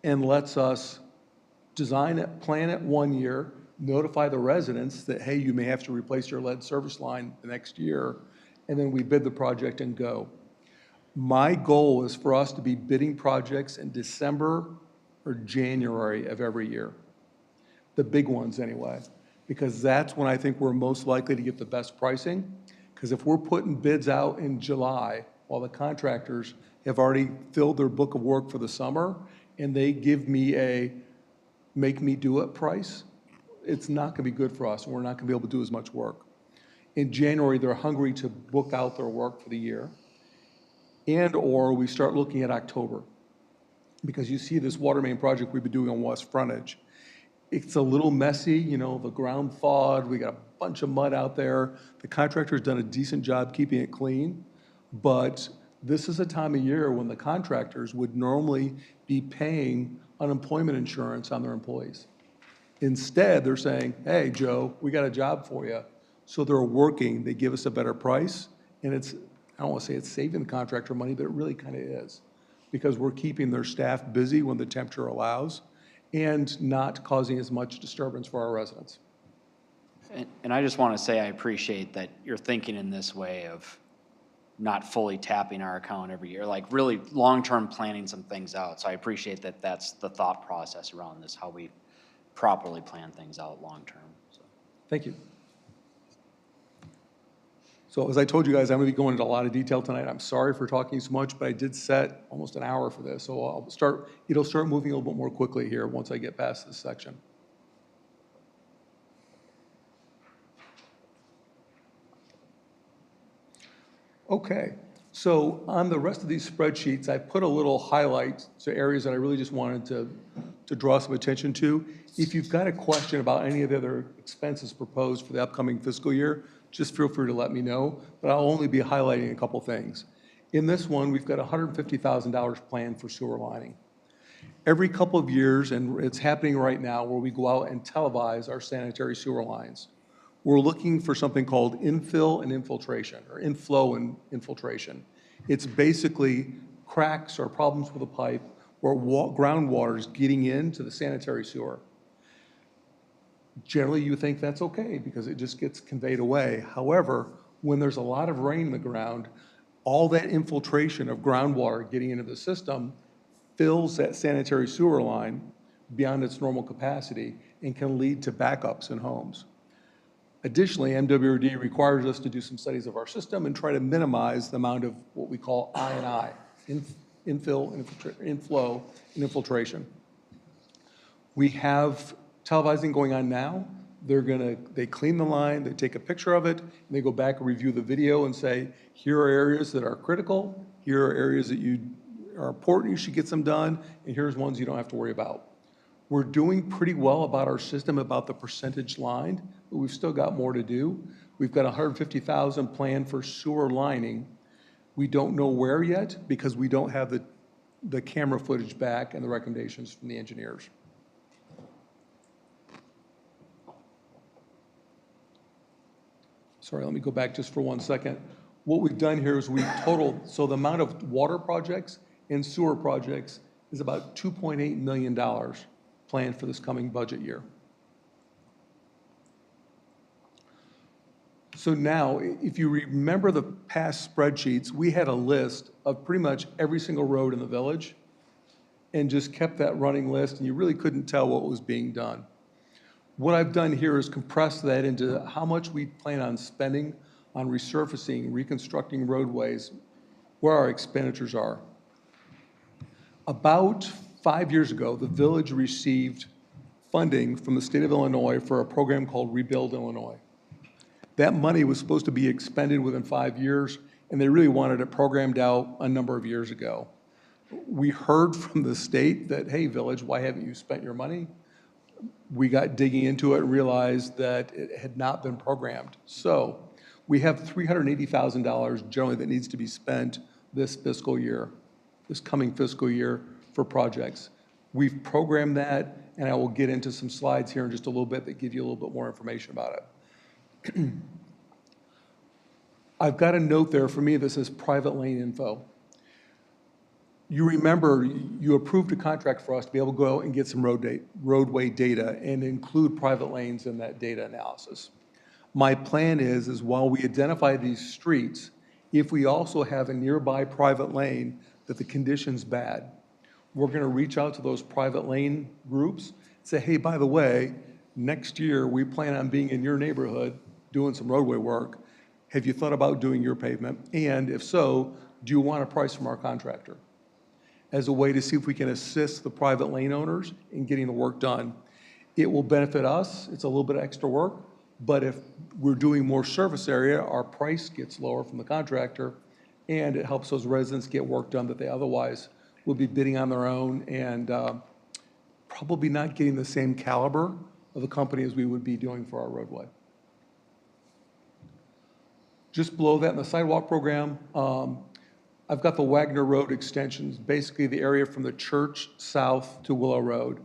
and lets us design it, plan it 1 year, notify the residents that, hey, you may have to replace your lead service line the next year, and then we bid the project and go. My goal is for us to be bidding projects in December or January of every year, the big ones anyway, because that's when I think we're most likely to get the best pricing. Because if we're putting bids out in July while the contractors have already filled their book of work for the summer and they give me a make me do it price, it's not going to be good for us and we're not going to be able to do as much work. In January, they're hungry to book out their work for the year. And or we start looking at October, because you see this water main project we've been doing on West Frontage. It's a little messy, you know, the ground thawed, we got a bunch of mud out there. The contractor's done a decent job keeping it clean, but this is a time of year when the contractors would normally be paying unemployment insurance on their employees. Instead, they're saying, hey, Joe, we got a job for you. So they're working, they give us a better price, and it's, I don't want to say it's saving the contractor money, but it really kind of is, because we're keeping their staff busy when the temperature allows and not causing as much disturbance for our residents. And I just want to say I appreciate that you're thinking in this way of not fully tapping our account every year, like really long-term planning some things out. So I appreciate that that's the thought process around this, how we properly plan things out long-term. So. Thank you. So as I told you guys, I'm going to be going into a lot of detail tonight. I'm sorry for talking so much, but I did set almost an hour for this. So it'll start moving a little bit more quickly here once I get past this section. Okay, so on the rest of these spreadsheets, I put a little highlight to areas that I really just wanted to draw some attention to. If you've got a question about any of the other expenses proposed for the upcoming fiscal year, just feel free to let me know, but I'll only be highlighting a couple things. In this one, we've got $150,000 planned for sewer lining. Every couple of years, and it's happening right now, where we go out and televise our sanitary sewer lines. We're looking for something called infill and infiltration, or inflow and infiltration. It's basically cracks or problems with the pipe where groundwater is getting into the sanitary sewer. Generally, you think that's okay because it just gets conveyed away. However, when there's a lot of rain in the ground, all that infiltration of groundwater getting into the system fills that sanitary sewer line beyond its normal capacity and can lead to backups in homes. Additionally, MWRD requires us to do some studies of our system and try to minimize the amount of what we call I&I, inflow, and infiltration. We have televising going on now. They clean the line, they take a picture of it, and they go back and review the video and say, here are areas that are critical, here are areas that are important, you should get some done, and here's ones you don't have to worry about. We're doing pretty well about our system, about the percentage lined, but we've still got more to do. We've got $150,000 planned for sewer lining. We don't know where yet because we don't have the camera footage back and the recommendations from the engineers. Sorry, let me go back just for 1 second. What we've done here is we've totaled, so the amount of water projects and sewer projects is about $2.8 million planned for this coming budget year. So now, if you remember the past spreadsheets, we had a list of pretty much every single road in the village and just kept that running list, and you really couldn't tell what was being done. What I've done here is compress that into how much we plan on spending on resurfacing, reconstructing roadways, where our expenditures are. About 5 years ago, the village received funding from the state of Illinois for a program called Rebuild Illinois. That money was supposed to be expended within 5 years, and they really wanted it programmed out a number of years ago. We heard from the state that, hey, village, why haven't you spent your money? We got digging into it and realized that it had not been programmed. So we have $380,000 generally that needs to be spent this fiscal year, this coming fiscal year for projects. We've programmed that, and I will get into some slides here in just a little bit that give you a little bit more information about it. I've got a note there for me that says private lane info. You remember you approved a contract for us to be able to go out and get some roadway data and include private lanes in that data analysis. My plan is while we identify these streets, if we also have a nearby private lane that the condition's bad, we're going to reach out to those private lane groups and say, hey, by the way, next year we plan on being in your neighborhood doing some roadway work. Have you thought about doing your pavement? And if so, do you want a price from our contractor? As a way to see if we can assist the private lane owners in getting the work done. It will benefit us. It's a little bit of extra work, but if we're doing more surface area, our price gets lower from the contractor, and it helps those residents get work done that they otherwise would be bidding on their own and probably not getting the same caliber of a company as we would be doing for our roadway. Just below that in the sidewalk program, I've got the Wagner Road extensions, basically the area from the church south to Willow Road.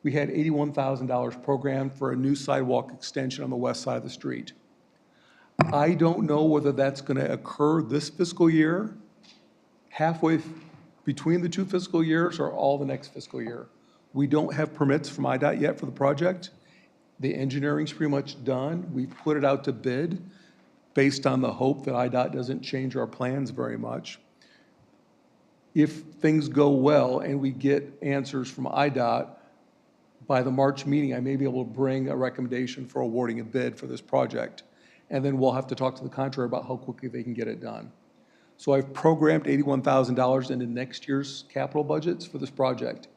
We had $81,000 programmed for a new sidewalk extension on the west side of the street. I don't know whether that's going to occur this fiscal year, halfway between the two fiscal years, or all the next fiscal year. We don't have permits from IDOT yet for the project. The engineering's pretty much done. We put it out to bid based on the hope that IDOT doesn't change our plans very much. If things go well and we get answers from IDOT, by the March meeting, I may be able to bring a recommendation for awarding a bid for this project. And then we'll have to talk to the contractor about how quickly they can get it done. So I've programmed $81,000 into next year's capital budgets for this project.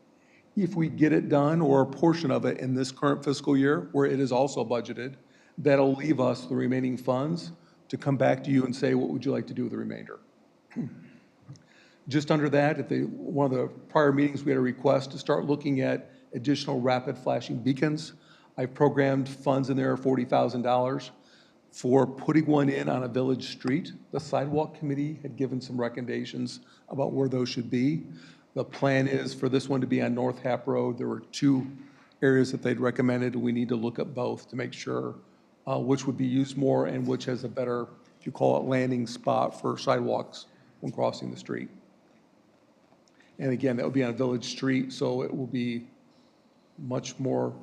If we get it done, or a portion of it in this current fiscal year, where it is also budgeted, that'll leave us the remaining funds to come back to you and say, what would you like to do with the remainder? Just under that, at one of the prior meetings, we had a request to start looking at additional rapid flashing beacons. I've programmed funds in there, $40,000, for putting one in on a village street. The sidewalk committee had given some recommendations about where those should be. The plan is for this one to be on North Hap Road. There were two areas that they'd recommended, and we need to look at both to make sure which would be used more and which has a better, if you call it, landing spot for sidewalks when crossing the street. And again, that would be on a village street, so it will be much more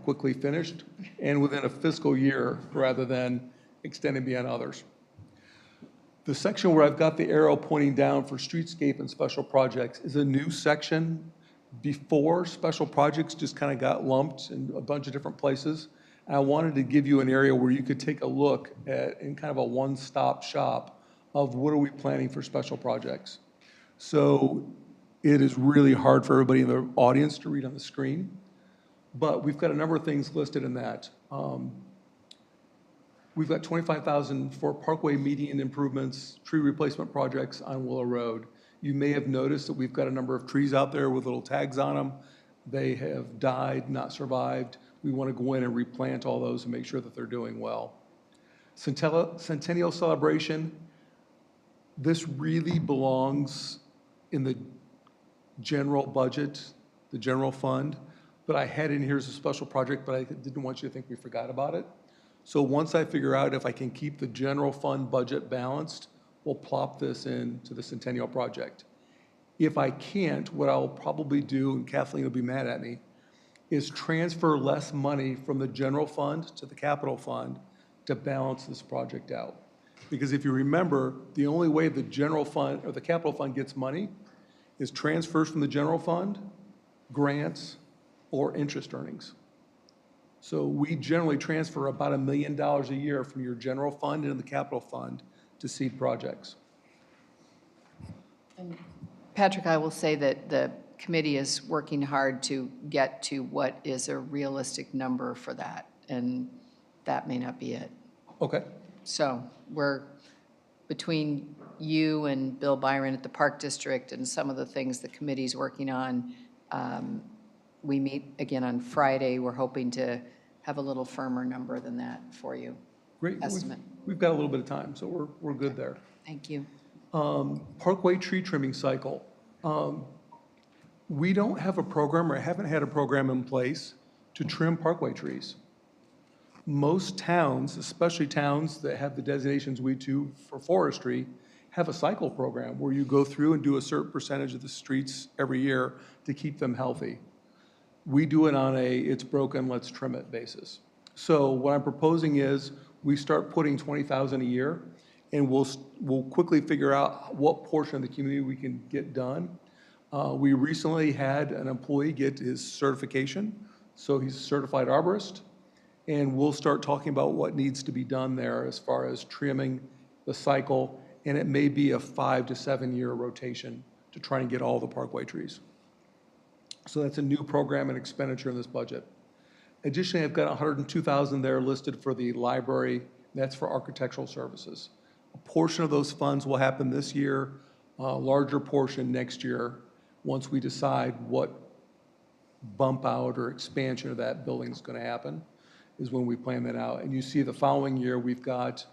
quickly finished and within a fiscal year rather than extending beyond others. The section where I've got the arrow pointing down for streetscape and special projects is a new section. Before, special projects just kind of got lumped in a bunch of different places. And I wanted to give you an area where you could take a look at, in kind of a one-stop shop of what are we planning for special projects. So it is really hard for everybody in the audience to read on the screen, but we've got a number of things listed in that. We've got $25,000 for parkway median improvements, tree replacement projects on Willow Road. You may have noticed that we've got a number of trees out there with little tags on them. They have died, not survived. We want to go in and replant all those and make sure that they're doing well. Centennial celebration, this really belongs in the general budget, the general fund, but I had in here as a special project, but I didn't want you to think we forgot about it. So once I figure out if I can keep the general fund budget balanced, we'll plop this into the Centennial project. If I can't, what I'll probably do, and Kathleen will be mad at me, is transfer less money from the general fund to the capital fund to balance this project out. Because if you remember, the only way the general fund or the capital fund gets money is transfers from the general fund, grants, or interest earnings. So we generally transfer about $1 million a year from your general fund into the capital fund to seed projects. Patrick, I will say that the committee is working hard to get to what is a realistic number for that, and that may not be it. Okay. So we're, between you and Bill Byron at the Park District and some of the things the committee's working on, we meet again on Friday. We're hoping to have a little firmer number than that for you. Great. Estimate. We've got a little bit of time, so we're good there. Thank you. Parkway tree trimming cycle. We don't have a program, or haven't had a program in place to trim parkway trees. Most towns, especially towns that have the designations we do for forestry, have a cycle program where you go through and do a certain percentage of the streets every year to keep them healthy. We do it on a it's broken, let's trim it basis. So what I'm proposing is we start putting $20,000 a year, and we'll quickly figure out what portion of the community we can get done. We recently had an employee get his certification, so he's a certified arborist, and we'll start talking about what needs to be done there as far as trimming the cycle, and it may be a 5 to 7 year rotation to try and get all the parkway trees. So that's a new program and expenditure in this budget. Additionally, I've got $102,000 there listed for the library. That's for architectural services. A portion of those funds will happen this year, a larger portion next year, once we decide what bump out or expansion of that building is going to happen, is when we plan that out. And you see the following year, we've got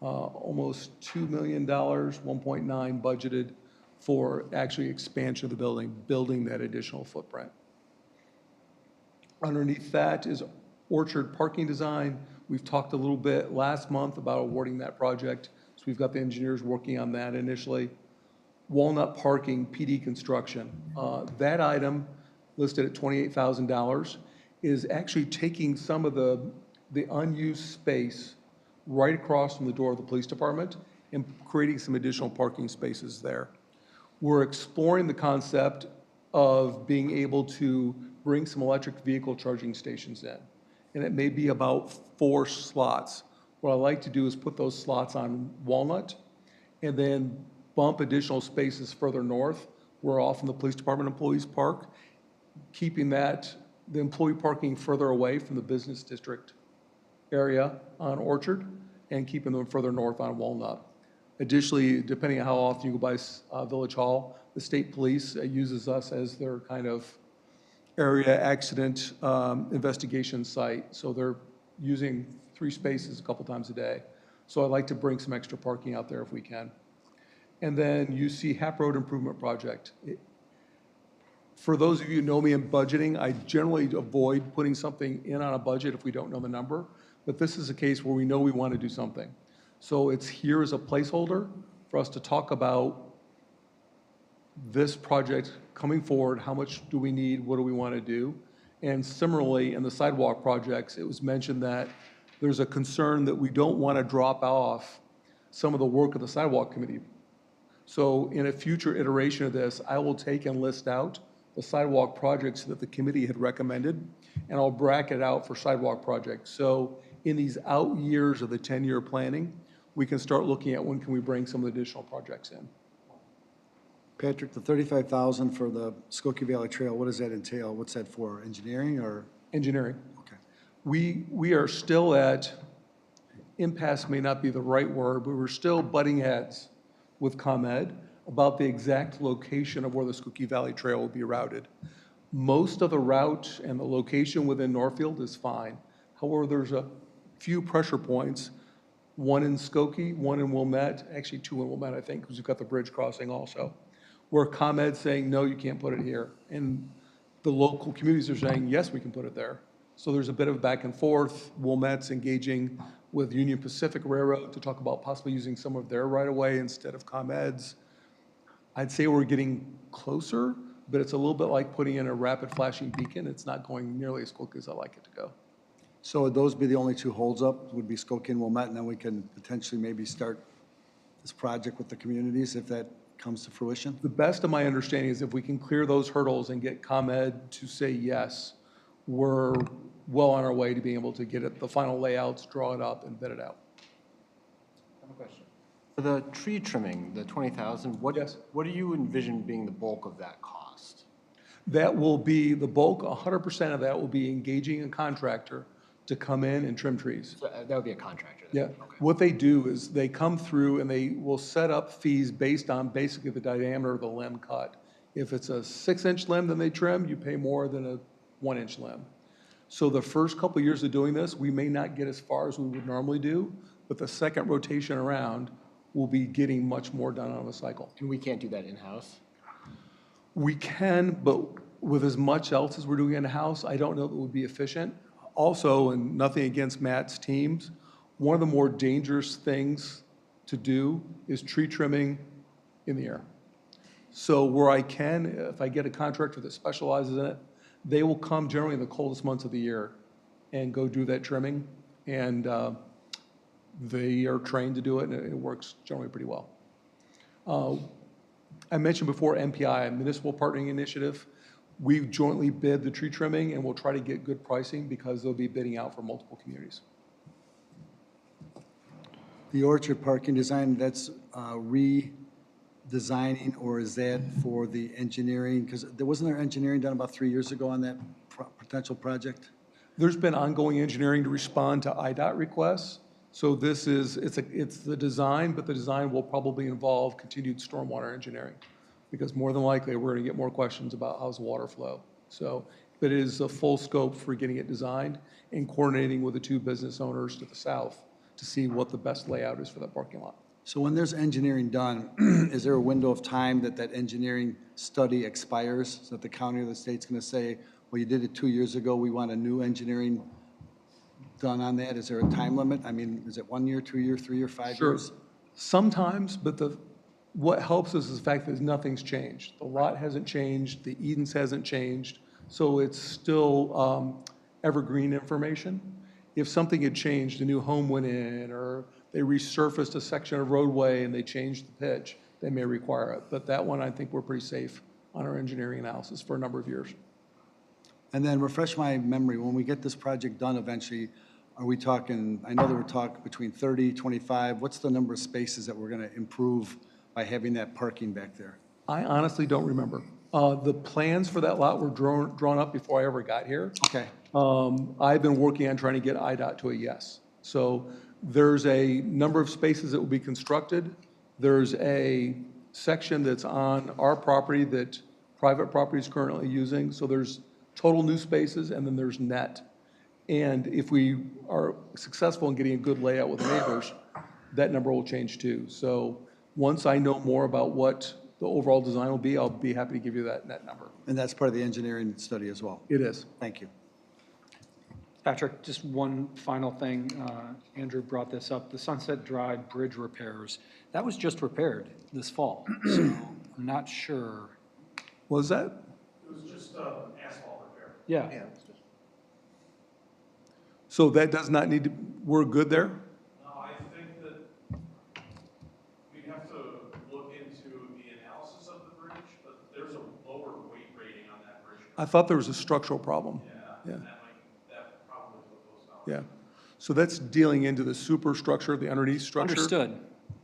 almost $2 million, 1.9 budgeted for actually expansion of the building, building that additional footprint. Underneath that is Orchard parking design. We've talked a little bit last month about awarding that project, so we've got the engineers working on that initially. Walnut parking, PD construction. That item listed at $28,000 is actually taking some of the unused space right across from the door of the police department and creating some additional parking spaces there. We're exploring the concept of being able to bring some electric vehicle charging stations in. And it may be about 4 slots. What I like to do is put those slots on Walnut and then bump additional spaces further north where often the police department employees park, keeping the employee parking further away from the business district area on Orchard and keeping them further north on Walnut. Additionally, depending on how often you go by Village Hall, the state police uses us as their kind of area accident investigation site. So they're using 3 spaces a couple times a day. So I'd like to bring some extra parking out there if we can. And then you see Hap Road Improvement Project. For those of you who know me in budgeting, I generally avoid putting something in on a budget if we don't know the number. But this is a case where we know we want to do something. So it's here as a placeholder for us to talk about this project coming forward, how much do we need, what do we want to do? And similarly, in the sidewalk projects, it was mentioned that there's a concern that we don't want to drop off some of the work of the sidewalk committee. So in a future iteration of this, I will take and list out the sidewalk projects that the committee had recommended, and I'll bracket out for sidewalk projects. So in these out years of the 10-year planning, we can start looking at when can we bring some of the additional projects in. Patrick, the $35,000 for the Skokie Valley Trail, what does that entail? What's that for, engineering or? Engineering. Okay. We are still at, impasse may not be the right word, but we're still butting heads with ComEd about the exact location of where the Skokie Valley Trail will be routed. Most of the route and the location within Northfield is fine. However, there's a few pressure points, one in Skokie, one in Wilmette, actually 2 in Wilmette, I think, because we've got the bridge crossing also, where ComEd's saying, no, you can't put it here. And the local communities are saying, yes, we can put it there. So there's a bit of back and forth. Wilmette's engaging with Union Pacific Railroad to talk about possibly using some of their right-of-way instead of ComEd's. I'd say we're getting closer, but it's a little bit like putting in a rapid flashing beacon. It's not going nearly as quick as I like it to go. So would those be the only 2 holds up, would be Skokie and Wilmette, and then we can potentially maybe start this project with the communities if that comes to fruition? The best of my understanding is if we can clear those hurdles and get ComEd to say yes, we're well on our way to being able to get it, the final layouts, draw it up, and bid it out. I have a question. For the tree trimming, the 20,000, what do you envision being the bulk of that cost? That will be, the bulk, 100% of that will be engaging a contractor to come in and trim trees. So that would be a contractor Yeah. then? Okay. What they do is they come through and they will set up fees based on basically the diameter of the limb cut. If it's a 6-inch limb that they trim, you pay more than a 1-inch limb. So the first couple of years of doing this, we may not get as far as we would normally do, but the second rotation around, we'll be getting much more done on a cycle. And we can't do that in-house? We can, but with as much else as we're doing in-house, I don't know that it would be efficient. Also, and nothing against Matt's teams, one of the more dangerous things to do is tree trimming in the air. So where I can, if I get a contractor that specializes in it, they will come generally in the coldest months of the year and go do that trimming. And they are trained to do it, and it works generally pretty well. I mentioned before MPI, Municipal Partnering Initiative. We jointly bid the tree trimming, and we'll try to get good pricing because they'll be bidding out for multiple communities. The Orchard parking design, that's redesigning, or is that for the engineering? Because wasn't there engineering done about 3 years ago on that potential project? There's been ongoing engineering to respond to IDOT requests. So this is, it's the design, but the design will probably involve continued stormwater engineering, because more than likely, we're going to get more questions about how's the water flow. So but it is a full scope for getting it designed and coordinating with the two business owners to the south to see what the best layout is for that parking lot. So when there's engineering done, is there a window of time that that engineering study expires? So that the county or the state's going to say, well, you did it 2 years ago, we want a new engineering done on that? Is there a time limit? I mean, is it 1 year, 2 year, 3 year, 5 Sure. years? Sometimes, but what helps us is the fact that nothing's changed. The lot hasn't changed, the Edens hasn't changed, so it's still evergreen information. If something had changed, a new home went in, or they resurfaced a section of roadway and they changed the pitch, they may require it. But that one, I think we're pretty safe on our engineering analysis for a number of years. And then refresh my memory, when we get this project done eventually, are we talking, I know that we're talking between 30, 25, what's the number of spaces that we're going to improve by having that parking back there? I honestly don't remember. The plans for that lot were drawn up before I ever got here. Okay. I've been working on trying to get IDOT to a yes. So there's a number of spaces that will be constructed. There's a section that's on our property that private property is currently using. So there's total new spaces, and then there's net. And if we are successful in getting a good layout with neighbors, that number will change too. So once I know more about what the overall design will be, I'll be happy to give you that net number. And that's part of the engineering study as well? It is. Thank you. Patrick, just one final thing. Andrew brought this up, the Sunset Drive Bridge repairs. That was just repaired this fall, so I'm not sure. Was that? It was just asphalt repair. Yeah. So that does not need to, we're good there? No, I think that we'd have to look into the analysis of the bridge, but there's a lower weight rating on that bridge. I thought there was a structural problem. Yeah, Yeah. that probably is what goes down. Yeah. So that's dealing into the superstructure, the underneath structure? Understood.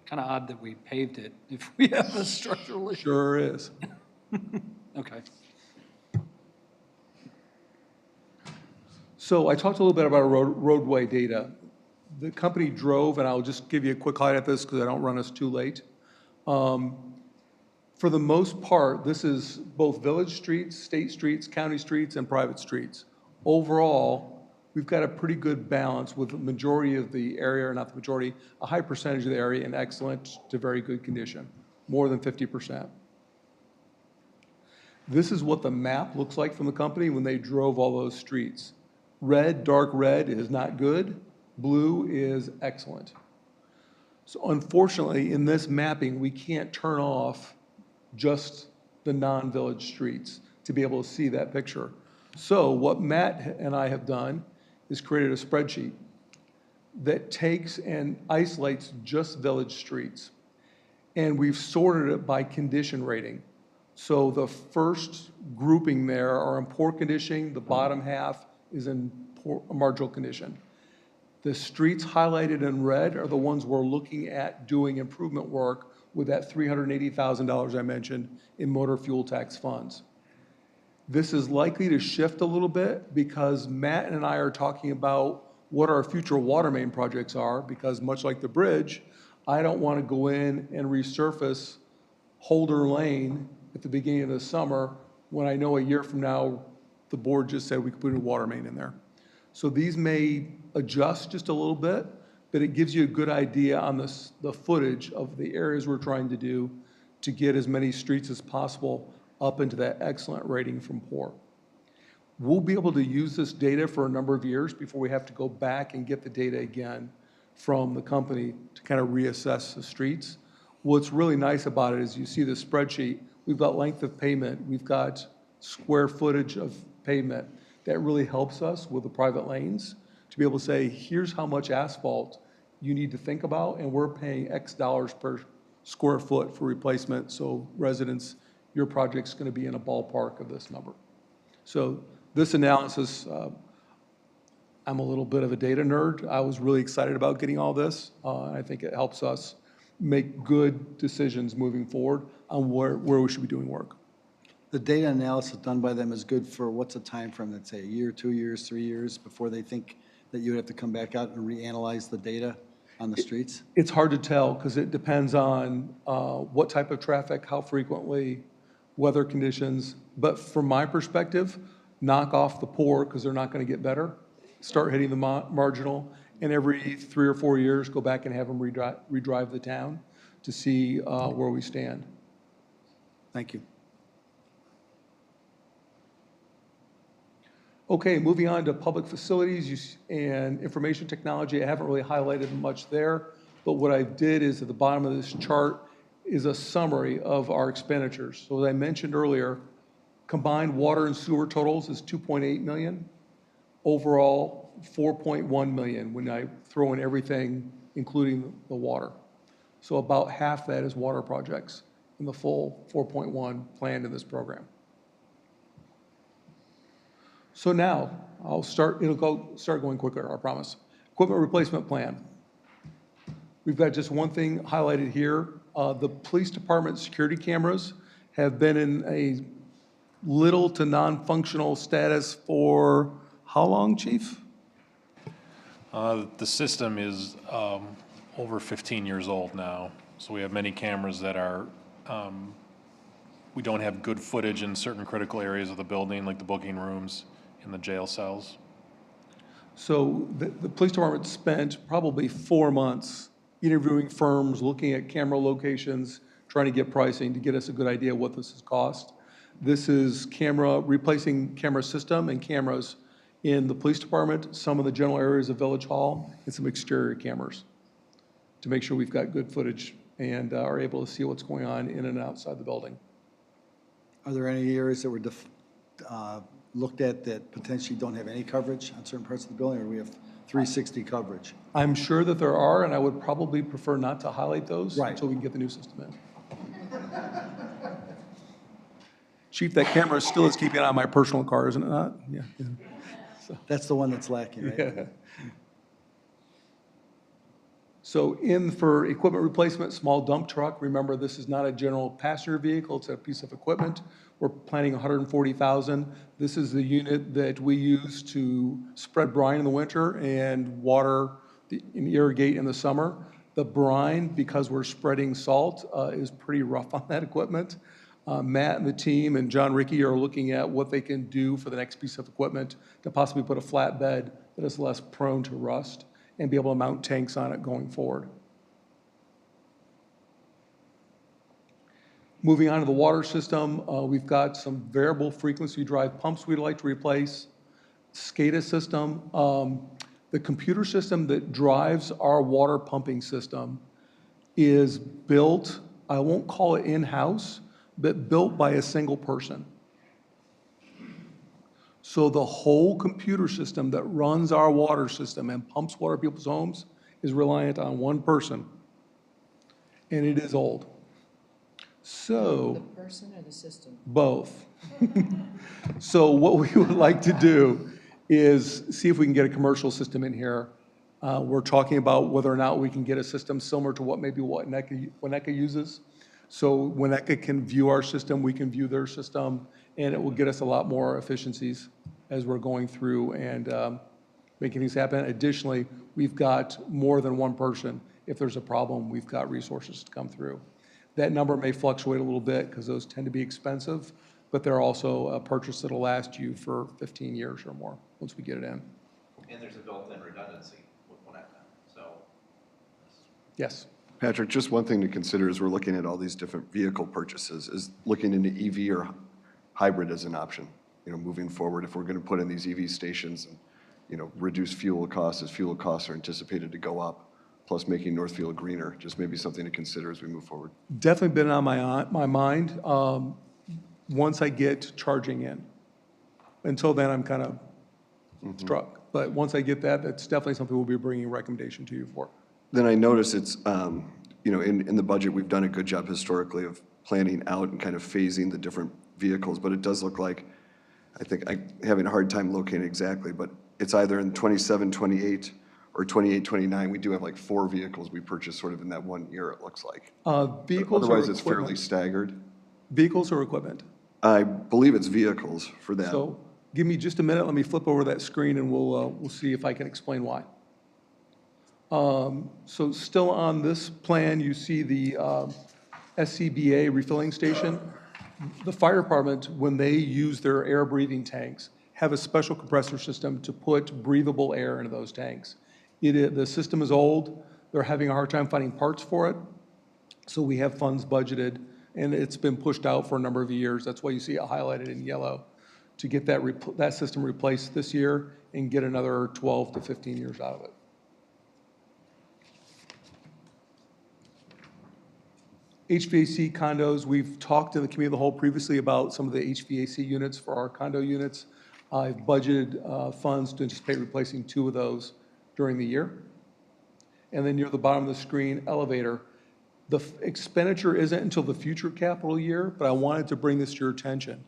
Kind of odd that we paved it if we have a structural issue. Sure is. Okay. So I talked a little bit about our roadway data. The company drove, and I'll just give you a quick highlight of this because I don't run us too late. For the most part, this is both village streets, state streets, county streets, and private streets. Overall, we've got a pretty good balance with the majority of the area, or not the majority, a high percentage of the area in excellent to very good condition, more than 50%. This is what the map looks like from the company when they drove all those streets. Red, dark red is not good. Blue is excellent. So unfortunately, in this mapping, we can't turn off just the non-village streets to be able to see that picture. So what Matt and I have done is created a spreadsheet that takes and isolates just village streets. And we've sorted it by condition rating. So the first grouping there are in poor condition, the bottom half is in poor, marginal condition. The streets highlighted in red are the ones we're looking at doing improvement work with that $380,000 I mentioned in motor fuel tax funds. This is likely to shift a little bit because Matt and I are talking about what our future water main projects are, because much like the bridge, I don't want to go in and resurface Holder Lane at the beginning of the summer when I know a year from now the board just said we could put a water main in there. So these may adjust just a little bit, but it gives you a good idea on the footage of the areas we're trying to do to get as many streets as possible up into that excellent rating from poor. We'll be able to use this data for a number of years before we have to go back and get the data again from the company to kind of reassess the streets. What's really nice about it is you see the spreadsheet, we've got length of pavement, we've got square footage of pavement. That really helps us with the private lanes to be able to say, here's how much asphalt you need to think about, and we're paying X dollars per square foot for replacement, so residents, your project's going to be in a ballpark of this number. So this analysis, I'm a little bit of a data nerd. I was really excited about getting all this. I think it helps us make good decisions moving forward on where we should be doing work. The data analysis done by them is good for what's a time frame, let's say a year, 2 years, 3 years, before they think that you would have to come back out and reanalyze the data on the streets? It's hard to tell because it depends on what type of traffic, how frequently, weather conditions. But from my perspective, knock off the poor because they're not going to get better, start hitting the marginal, and every 3 or 4 years, go back and have them redrive the town to see where we stand. Thank you. Okay, moving on to public facilities and information technology. I haven't really highlighted much there, but what I did is at the bottom of this chart is a summary of our expenditures. So as I mentioned earlier, combined water and sewer totals is 2.8 million. Overall, 4.1 million when I throw in everything, including the water. So about half that is water projects in the full 4.1 planned in this program. So now, start going quicker, I promise. Equipment replacement plan. We've got just one thing highlighted here. The police department security cameras have been in a little to non-functional status for how long, Chief? The system is over 15 years old now, so we have many cameras that are, we don't have good footage in certain critical areas of the building, like the booking rooms and the jail cells. So the police department spent probably 4 months interviewing firms, looking at camera locations, trying to get pricing to get us a good idea what this has cost. This is replacing camera system and cameras in the police department, some of the general areas of Village Hall, and some exterior cameras to make sure we've got good footage and are able to see what's going on in and outside the building. Are there any areas that were looked at that potentially don't have any coverage on certain parts of the building, or do we have 360 coverage? I'm sure that there are, and I would probably prefer not to highlight those Right. until we can get the new system in. Chief, that camera still is keeping on my personal car, isn't it not? Yeah. That's the one that's lacking, right? Yeah. So for equipment replacement, small dump truck, remember this is not a general passenger vehicle, it's a piece of equipment. We're planning 140,000. This is the unit that we use to spread brine in the winter and water and irrigate in the summer. The brine, because we're spreading salt, is pretty rough on that equipment. Matt and the team and John Ricky are looking at what they can do for the next piece of equipment to possibly put a flatbed that is less prone to rust and be able to mount tanks on it going forward. Moving on to the water system, we've got some variable frequency drive pumps we'd like to replace. SCADA system, the computer system that drives our water pumping system is built, I won't call it in-house, but built by a single person. So the whole computer system that runs our water system and pumps water to people's homes is reliant on one person. And it is old. So. The person or the system? Both. So what we would like to do is see if we can get a commercial system in here. We're talking about whether or not we can get a system similar to what Winnetka uses. So Winnetka can view our system, we can view their system, and it will get us a lot more efficiencies as we're going through and making things happen. Additionally, we've got more than one person. If there's a problem, we've got resources to come through. That number may fluctuate a little bit because those tend to be expensive, but they're also a purchase that'll last you for 15 years or more once we get it in. And there's a built-in redundancy with Winnetka, so. Yes. Patrick, just one thing to consider as we're looking at all these different vehicle purchases is looking into EV or hybrid as an option, moving forward if we're going to put in these EV stations and, reduce fuel costs as fuel costs are anticipated to go up, plus making Northfield greener, just maybe something to consider as we move forward. Definitely been on my mind once I get charging in. Until then, I'm kind of struck. But once I get that, that's definitely something we'll be bringing a recommendation to you for. Then I notice it's, in the budget, we've done a good job historically of planning out and kind of phasing the different vehicles, but it does look like, I think I'm having a hard time locating exactly, but it's either in 27, 28, or 28, 29. We do have like 4 vehicles we purchased sort of in that 1 year, it looks like. Vehicles or Otherwise, it's fairly equipment? staggered. Vehicles or equipment? I believe it's vehicles for that. So give me just a minute. Let me flip over that screen and we'll see if I can explain why. So still on this plan, you see the SCBA refilling station. The fire department, when they use their air breathing tanks, have a special compressor system to put breathable air into those tanks. The system is old. They're having a hard time finding parts for it. So we have funds budgeted, and it's been pushed out for a number of years. That's why you see it highlighted in yellow, to get that system replaced this year and get another 12 to 15 years out of it. HVAC condos, we've talked in the committee of the whole previously about some of the HVAC units for our condo units. I've budgeted funds to anticipate replacing 2 of those during the year. And then near the bottom of the screen, elevator. The expenditure isn't until the future capital year, but I wanted to bring this to your attention.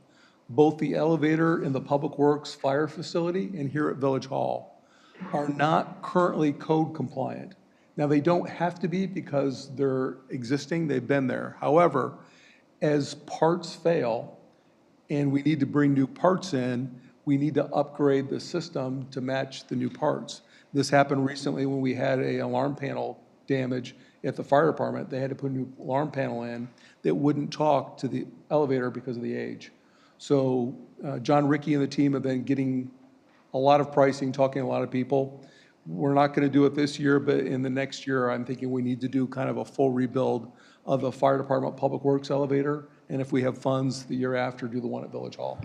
Both the elevator in the Public Works Fire Facility and here at Village Hall are not currently code compliant. Now, they don't have to be because they're existing, they've been there. However, as parts fail and we need to bring new parts in, we need to upgrade the system to match the new parts. This happened recently when we had an alarm panel damage at the fire department. They had to put a new alarm panel in that wouldn't talk to the elevator because of the age. So John Rickey and the team have been getting a lot of pricing, talking to a lot of people. We're not going to do it this year, but in the next year, I'm thinking we need to do kind of a full rebuild of the fire department Public Works elevator, and if we have funds the year after, do the one at Village Hall.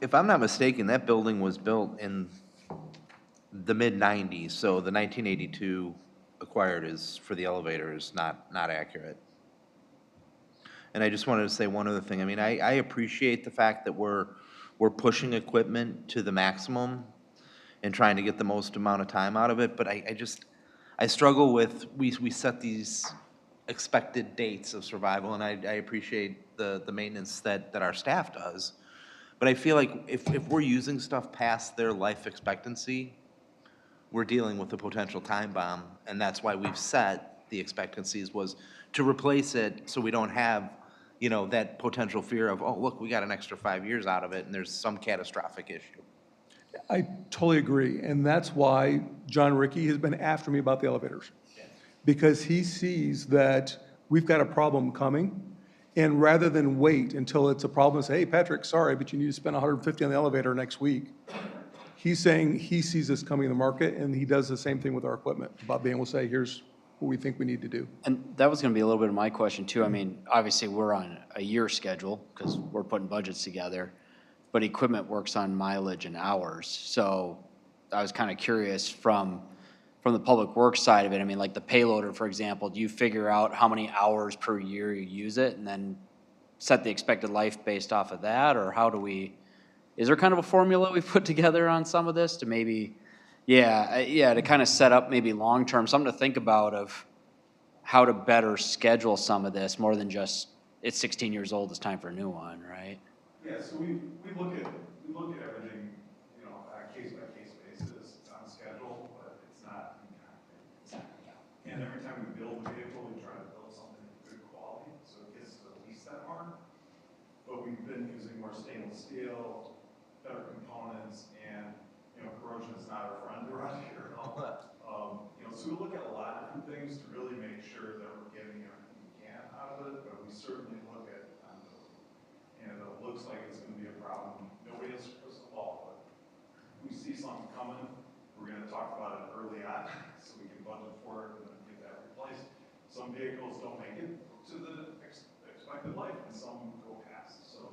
If I'm not mistaken, that building was built in the mid-90s, so the 1982 acquired is, for the elevator, is not accurate. And I just wanted to say one other thing. I mean, I appreciate the fact that we're pushing equipment to the maximum and trying to get the most amount of time out of it, but I struggle with, we set these expected dates of survival, and I appreciate the maintenance that our staff does. But I feel like if we're using stuff past their life expectancy, we're dealing with a potential time bomb, and that's why we've set the expectancies, was to replace it so we don't have, you know, that potential fear of, oh, look, we got an extra 5 years out of it, and there's some catastrophic issue. I totally agree, and that's why John Rickey has been after me about the elevators. Because he sees that we've got a problem coming, and rather than wait until it's a problem and say, hey, Patrick, sorry, but you need to spend $150 on the elevator next week, he's saying he sees this coming in the market, and he does the same thing with our equipment, about being able to say, here's what we think we need to do. And that was going to be a little bit of my question too. I mean, obviously, we're on a year schedule because we're putting budgets together, but equipment works on mileage and hours. So I was kind of curious from the public works side of it. I mean, like the payloader, for example, do you figure out how many hours per year you use it and then set the expected life based off of that? Or how do we, is there kind of a formula we put together on some of this to maybe, to kind of set up maybe long-term, something to think about of how to better schedule some of this more than just, it's 16 years old, it's time for a new one, right? Yeah, so we look at everything, you know, on a case-by-case basis. It's on schedule, but it's not in concrete. And every time we build a vehicle, we try to build something of good quality, so it gets to at least that mark. But we've been using more stainless steel, better components, and, you know, corrosion is not our friend around here at all. You know, so we look at a lot of different things to really make sure that we're getting everything we can out of it, but we certainly look at and it looks like it's going to be a problem. Nobody has a crystal ball, but if we see something coming, we're going to talk about it early on so we can budget for it and then get that replaced. Some vehicles don't make it to the expected life, and some go past. So,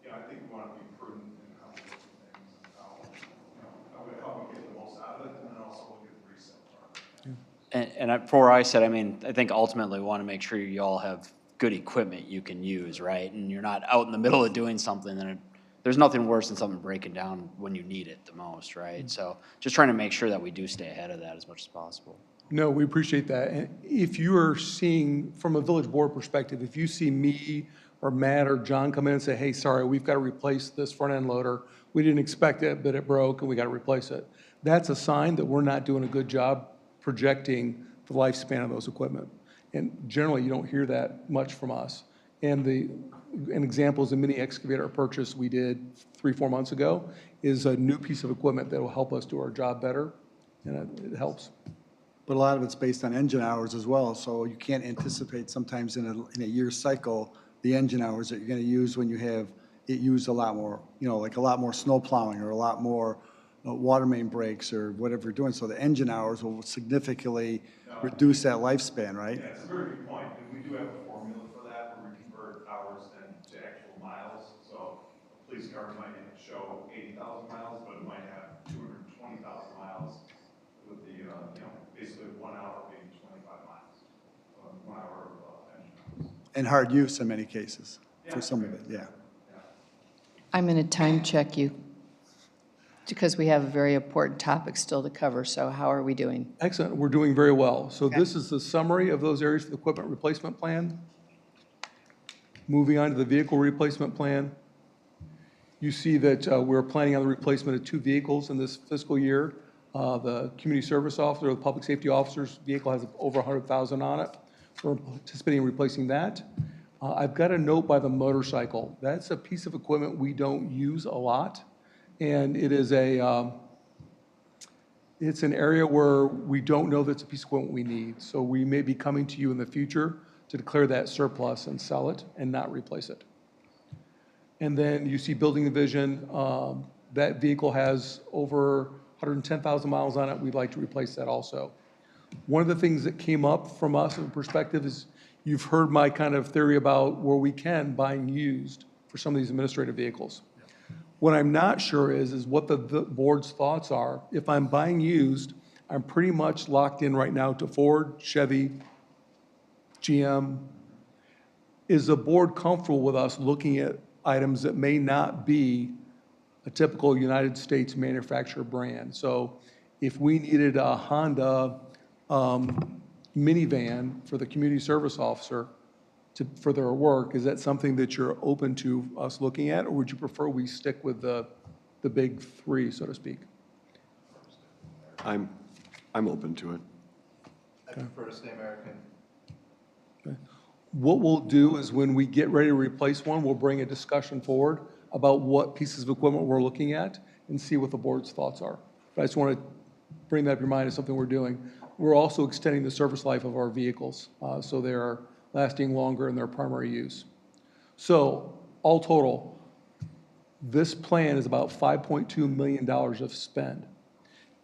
yeah, I think we want to be prudent in how we look at things and how, you know, how we get the most out of it, and then also look at the resale part. And before I said, I mean, I think ultimately we want to make sure you all have good equipment you can use, right? And you're not out in the middle of doing something, and there's nothing worse than something breaking down when you need it the most, right? So just trying to make sure that we do stay ahead of that as much as possible. No, we appreciate that. And if you are seeing, from a village board perspective, if you see me or Matt or John come in and say, hey, sorry, we've got to replace this front end loader. We didn't expect it, but it broke and we got to replace it. That's a sign that we're not doing a good job projecting the lifespan of those equipment. And generally, you don't hear that much from us. And an example is a mini excavator purchase we did 3-4 months ago is a new piece of equipment that will help us do our job better, and it helps. But a lot of it's based on engine hours as well, so you can't anticipate sometimes in a year's cycle the engine hours that you're going to use when you have it used a lot more, like a lot more snow plowing or a lot more water main breaks or whatever you're doing. So the engine hours will significantly reduce that lifespan, right? Yeah, it's a very good point, and we do have a formula for that, where we convert hours then to actual miles. So a police car might show 80,000 miles, but it might have 220,000 miles with the, basically 1 hour being 25 miles. 1 hour of engine hours. And hard use in many cases, for some of it, yeah. I'm going to time check you because we have a very important topic still to cover. So how are we doing? Excellent, we're doing very well. So this is the summary of those areas for the equipment replacement plan. Moving on to the vehicle replacement plan. You see that we're planning on the replacement of 2 vehicles in this fiscal year. The community service officer, or the public safety officer's vehicle has over 100,000 on it. So we're anticipating replacing that. I've got a note by the motorcycle. That's a piece of equipment we don't use a lot. And it is it's an area where we don't know that's a piece of equipment we need. So we may be coming to you in the future to declare that surplus and sell it and not replace it. And then you see building division, that vehicle has over 110,000 miles on it. We'd like to replace that also. One of the things that came up from us in perspective is you've heard my kind of theory about where we can buying used for some of these administrative vehicles. What I'm not sure is what the board's thoughts are. If I'm buying used, I'm pretty much locked in right now to Ford, Chevy, GM. Is the board comfortable with us looking at items that may not be a typical United States manufacturer brand? So if we needed a Honda minivan for the community service officer for their work, is that something that you're open to us looking at, or would you prefer we stick with the big 3, so to speak? I'm open to it. I prefer to stay American. Okay. What we'll do is when we get ready to replace one, we'll bring a discussion forward about what pieces of equipment we're looking at and see what the board's thoughts are. But I just want to bring that up in your mind as something we're doing. We're also extending the service life of our vehicles, so they are lasting longer in their primary use. So all total, this plan is about $5.2 million of spend.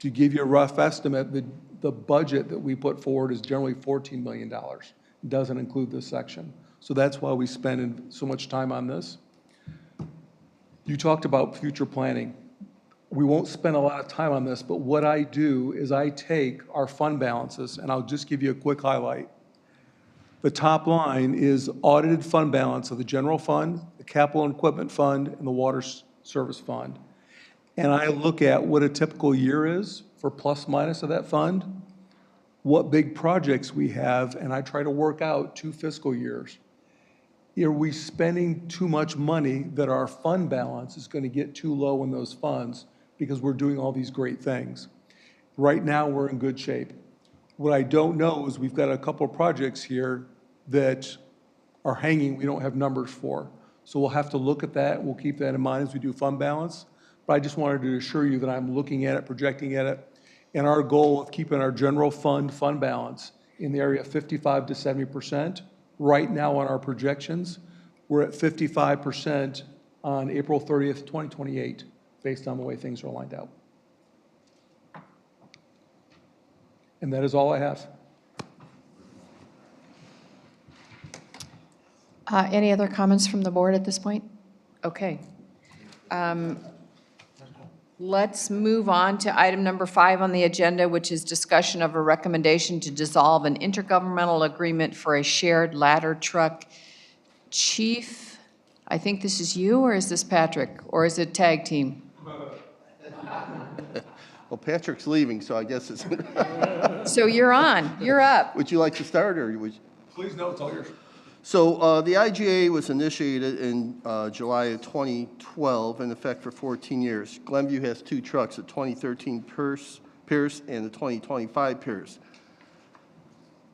To give you a rough estimate, the budget that we put forward is generally $14 million. It doesn't include this section. So that's why we spend so much time on this. You talked about future planning. We won't spend a lot of time on this, but what I do is I take our fund balances, and I'll just give you a quick highlight. The top line is audited fund balance of the general fund, the capital and equipment fund, and the water service fund. And I look at what a typical year is for plus minus of that fund, what big projects we have, and I try to work out 2 fiscal years. Are we spending too much money that our fund balance is going to get too low in those funds because we're doing all these great things? Right now, we're in good shape. What I don't know is we've got a couple of projects here that are hanging, we don't have numbers for. So we'll have to look at that. We'll keep that in mind as we do fund balance. But I just wanted to assure you that I'm looking at it, projecting at it, and our goal of keeping our general fund balance in the area of 55 to 70%. Right now on our projections, we're at 55% on April 30th, 2028, based on the way things are lined out. And that is all I have. Any other comments from the board at this point? Okay. Let's move on to item number 5 on the agenda, which is discussion of a recommendation to dissolve an intergovernmental agreement for a shared ladder truck. Chief, I think this is you, or is this Patrick, or is it tag team? Well, Patrick's leaving, so I guess it's. So you're on, you're up. Would you like to start, or would? Please, no, it's all yours. So the IGA was initiated in July of 2012, in effect for 14 years. Glenview has 2 trucks, a 2013 Pierce and a 2025 Pierce.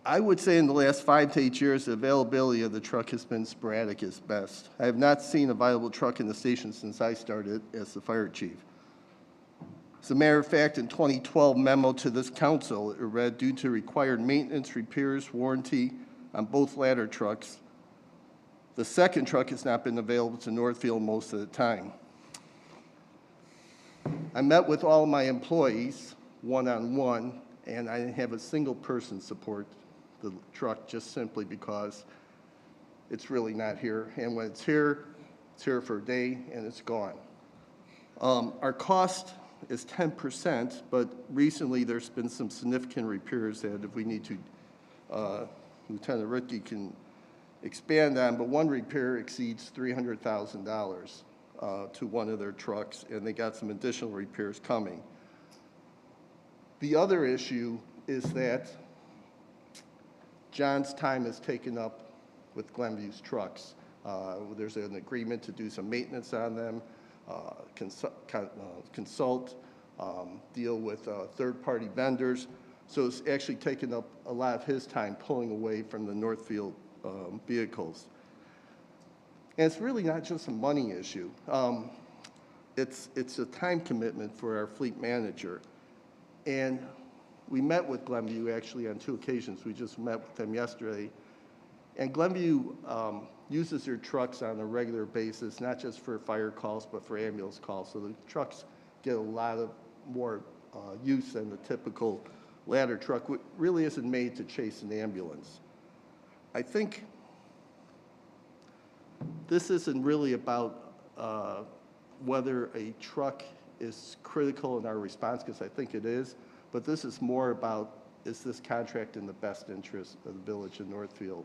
I would say in the last 5 to 8 years, the availability of the truck has been sporadic at best. I have not seen a viable truck in the station since I started as the fire chief. As a matter of fact, in 2012 memo to this council, it read, due to required maintenance, repairs, warranty on both ladder trucks, The second truck has not been available to Northfield most of the time. I met with all my employees one-on-one, and I didn't have a single person support the truck just simply because it's really not here. And when it's here for a day and it's gone. Our cost is 10%, but recently there's been some significant repairs that if we need to, Lieutenant Ritke can expand on, but one repair exceeds $300,000 to one of their trucks, and they got some additional repairs coming. The other issue is that John's time is taken up with Glenview's trucks. There's an agreement to do some maintenance on them, consult, deal with third-party vendors. So it's actually taken up a lot of his time pulling away from the Northfield vehicles. And it's really not just a money issue. It's a time commitment for our fleet manager. And we met with Glenview actually on 2 occasions. We just met with them yesterday. And Glenview uses their trucks on a regular basis, not just for fire calls, but for ambulance calls. So the trucks get a lot of more use than the typical ladder truck, which really isn't made to chase an ambulance. I think this isn't really about whether a truck is critical in our response, because I think it is, but this is more about, is this contract in the best interest of the village of Northfield?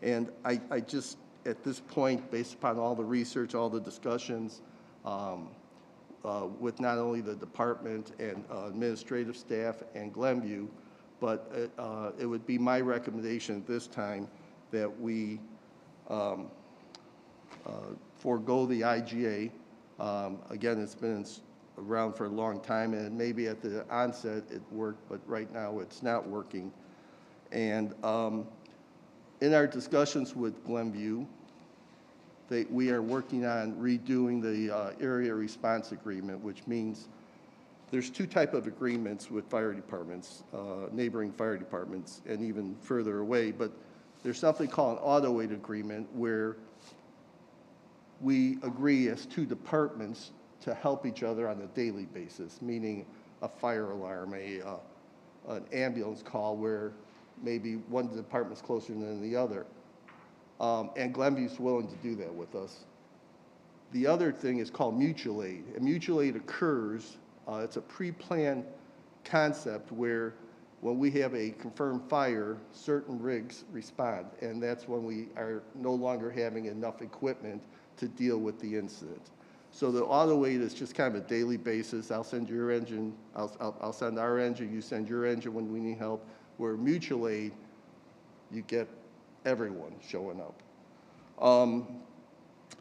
And I just, at this point, based upon all the research, all the discussions with not only the department and administrative staff and Glenview, but it would be my recommendation at this time that we forego the IGA. Again, it's been around for a long time, and maybe at the onset it worked, but right now it's not working. And in our discussions with Glenview, we are working on redoing the area response agreement, which means there's 2 types of agreements with fire departments, neighboring fire departments, and even further away. But there's something called an auto aid agreement where we agree as 2 departments to help each other on a daily basis, meaning a fire alarm, an ambulance call where maybe one department's closer than the other. And Glenview's willing to do that with us. The other thing is called mutual aid. And mutual aid occurs, it's a pre-planned concept where when we have a confirmed fire, certain rigs respond. And that's when we are no longer having enough equipment to deal with the incident. So the auto aid is just kind of a daily basis. I'll send your engine, I'll send our engine, you send your engine when we need help. Where mutual aid, you get everyone showing up.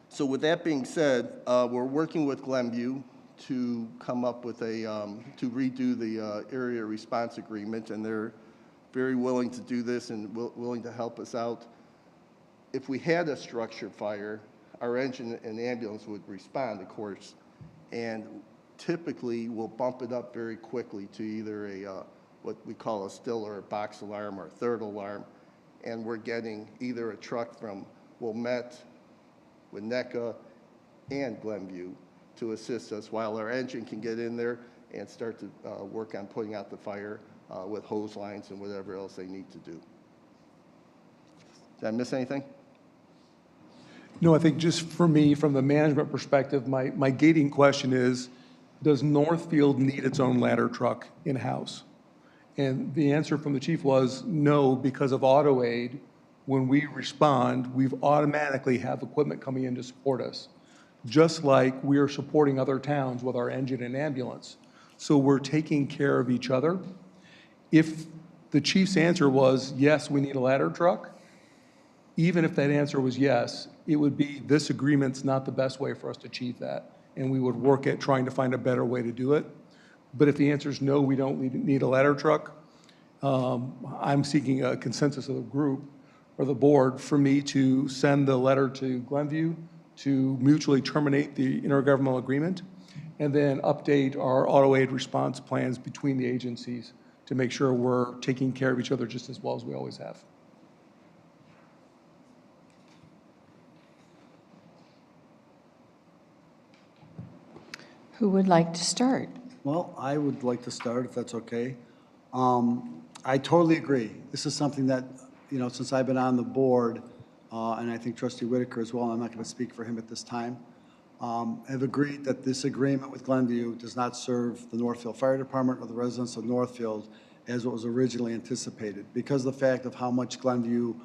So with that being said, we're working with Glenview to come up with to redo the area response agreement, and they're very willing to do this and willing to help us out. If we had a structure fire, our engine and ambulance would respond, of course, and typically we'll bump it up very quickly to either what we call a still or a box alarm or a third alarm, and we're getting either a truck from Wilmette, Winnetka, and Glenview to assist us while our engine can get in there and start to work on putting out the fire with hose lines and whatever else they need to do. Did I miss anything? No, I think just for me, from the management perspective, my gating question is, does Northfield need its own ladder truck in-house? And the answer from the chief was no, because of auto aid. When we respond, we've automatically have equipment coming in to support us, just like we are supporting other towns with our engine and ambulance. So we're taking care of each other. If the chief's answer was, yes, we need a ladder truck, even if that answer was yes, it would be, this agreement's not the best way for us to achieve that, and we would work at trying to find a better way to do it. But if the answer is no, we don't need a ladder truck, I'm seeking a consensus of the group or the board for me to send the letter to Glenview to mutually terminate the intergovernmental agreement, and then update our auto aid response plans between the agencies to make sure we're taking care of each other just as well as we always have. Who would like to start? Well, I would like to start, if that's okay. I totally agree. This is something that, you know, since I've been on the board, and I think Trustee Whitaker as well, I'm not going to speak for him at this time, have agreed that this agreement with Glenview does not serve the Northfield Fire Department or the residents of Northfield as what was originally anticipated. Because of the fact of how much Glenview,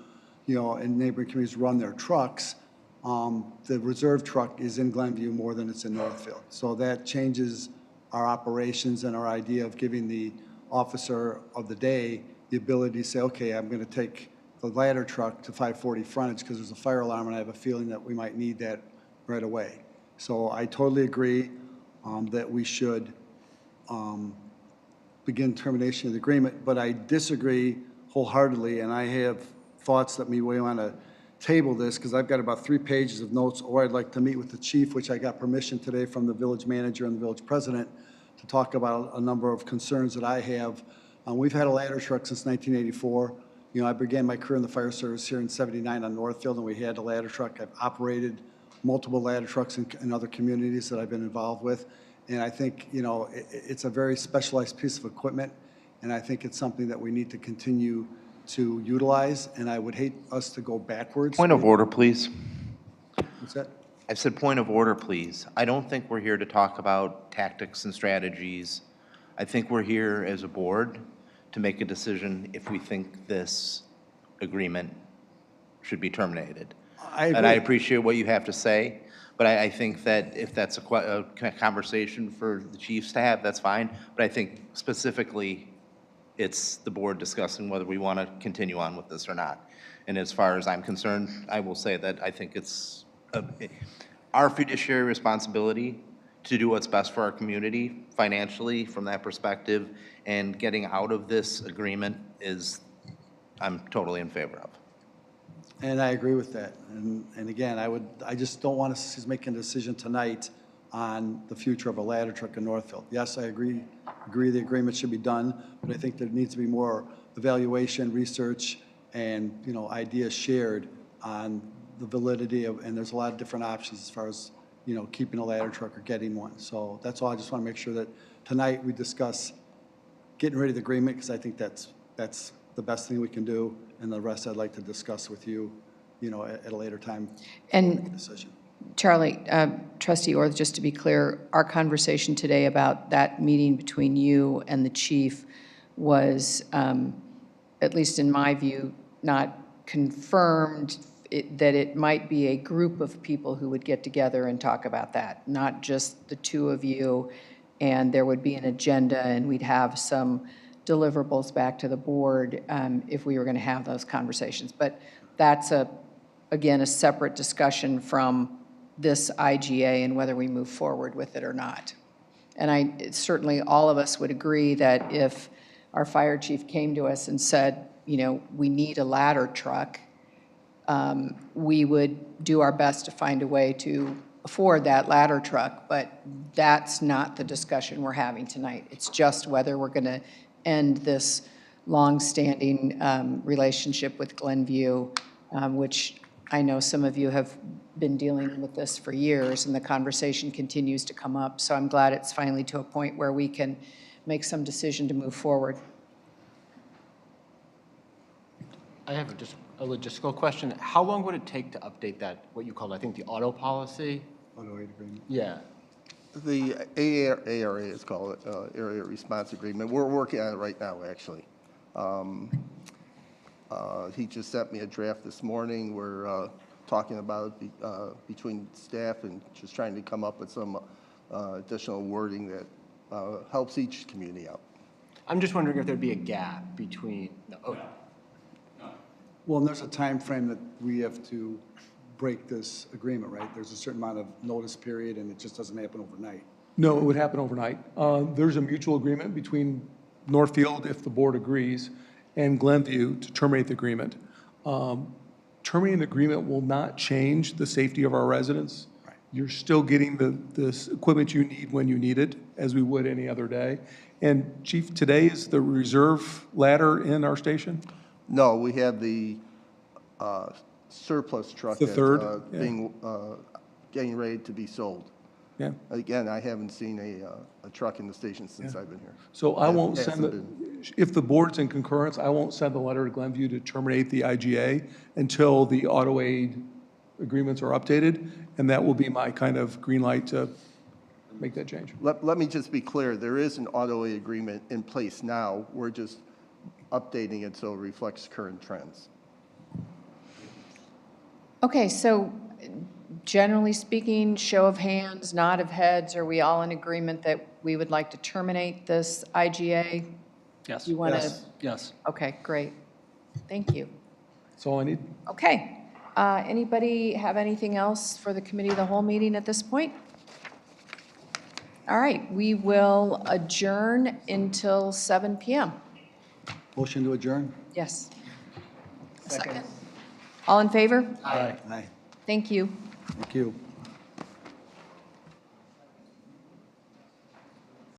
you know, and neighboring communities run their trucks, the reserve truck is in Glenview more than it's in Northfield. So that changes our operations and our idea of giving the officer of the day the ability to say, okay, I'm going to take the ladder truck to 540 frontage because there's a fire alarm and I have a feeling that we might need that right away. So I totally agree that we should begin termination of the agreement, but I disagree wholeheartedly, and I have thoughts that we want to table this because I've got about 3 pages of notes, or I'd like to meet with the chief, which I got permission today from the village manager and the village president to talk about a number of concerns that I have. We've had a ladder truck since 1984. You know, I began my career in the fire service here in '79 on Northfield, and we had a ladder truck. I've operated multiple ladder trucks in other communities that I've been involved with. And I think, you know, it's a very specialized piece of equipment, and I think it's something that we need to continue to utilize, and I would hate us to go backwards. Point of order, please. What's that? I said point of order, please. I don't think we're here to talk about tactics and strategies. I think we're here as a board to make a decision if we think this agreement should be terminated. And I appreciate what you have to say, but I think that if that's a conversation for the chiefs to have, that's fine. But I think specifically, it's the board discussing whether we want to continue on with this or not. And as far as I'm concerned, I will say that I think it's our fiduciary responsibility to do what's best for our community financially from that perspective, and getting out of this agreement is, I'm totally in favor of. And I agree with that. And again, I just don't want us to make a decision tonight on the future of a ladder truck in Northfield. Yes, I agree the agreement should be done, but I think there needs to be more evaluation, research, and, you know, ideas shared on the validity of, and there's a lot of different options as far as, you know, keeping a ladder truck or getting one. So that's all. I just want to make sure that tonight we discuss getting rid of the agreement, because I think that's the best thing we can do, and the rest I'd like to discuss with you, you know, at a later time. And Make a decision. Charlie, Trustee Orth, just to be clear, our conversation today about that meeting between you and the chief was, at least in my view, not confirmed that it might be a group of people who would get together and talk about that, not just the two of you, and there would be an agenda, and we'd have some deliverables back to the board if we were going to have those conversations. But that's, again, a separate discussion from this IGA and whether we move forward with it or not. And certainly all of us would agree that if our fire chief came to us and said, you know, we need a ladder truck, we would do our best to find a way to afford that ladder truck, but that's not the discussion we're having tonight. It's just whether we're going to end this long-standing relationship with Glenview, which I know some of you have been dealing with this for years, and the conversation continues to come up. So I'm glad it's finally to a point where we can make some decision to move forward. I have just a logistical question. How long would it take to update that, what you called, I think, the auto policy? Auto aid agreement. Yeah. The ARA is called, Area Response Agreement. We're working on it right now, actually. He just sent me a draft this morning. We're talking about between staff and just trying to come up with some additional wording that helps each community out. I'm just wondering if there'd be a gap between, Well, and there's a time frame that we have to break this agreement, right? There's a certain amount of notice period, and it just doesn't happen overnight. No, it would happen overnight. There's a mutual agreement between Northfield, if the board agrees, and Glenview to terminate the agreement. Terminating the agreement will not change the safety of our residents. Right. You're still getting the equipment you need when you need it, as we would any other day. And Chief, today is the reserve ladder in our station? No, we have the surplus truck The third, that's getting ready to be sold. Yeah. Again, I haven't seen a truck in the station since I've been here. So I won't Hasn't send the, if the board's in concurrence, I won't send the letter to Glenview to terminate the IGA until the auto aid agreements are updated, and that will be my kind of green light to make that change. Let me just be clear, there is an auto aid agreement in place now. We're just updating it so it reflects current trends. Okay, so generally speaking, show of hands, nod of heads, are we all in agreement that we would like to terminate this IGA? Yes. You want to? Yes. Yes. Okay, great. Thank you. That's all I need. Okay. Anybody have anything else for the committee of the whole meeting at this point? All right, we will adjourn until 7 PM. Motion to adjourn? Yes. Second. All in favor? Aye. Thank you. Thank you.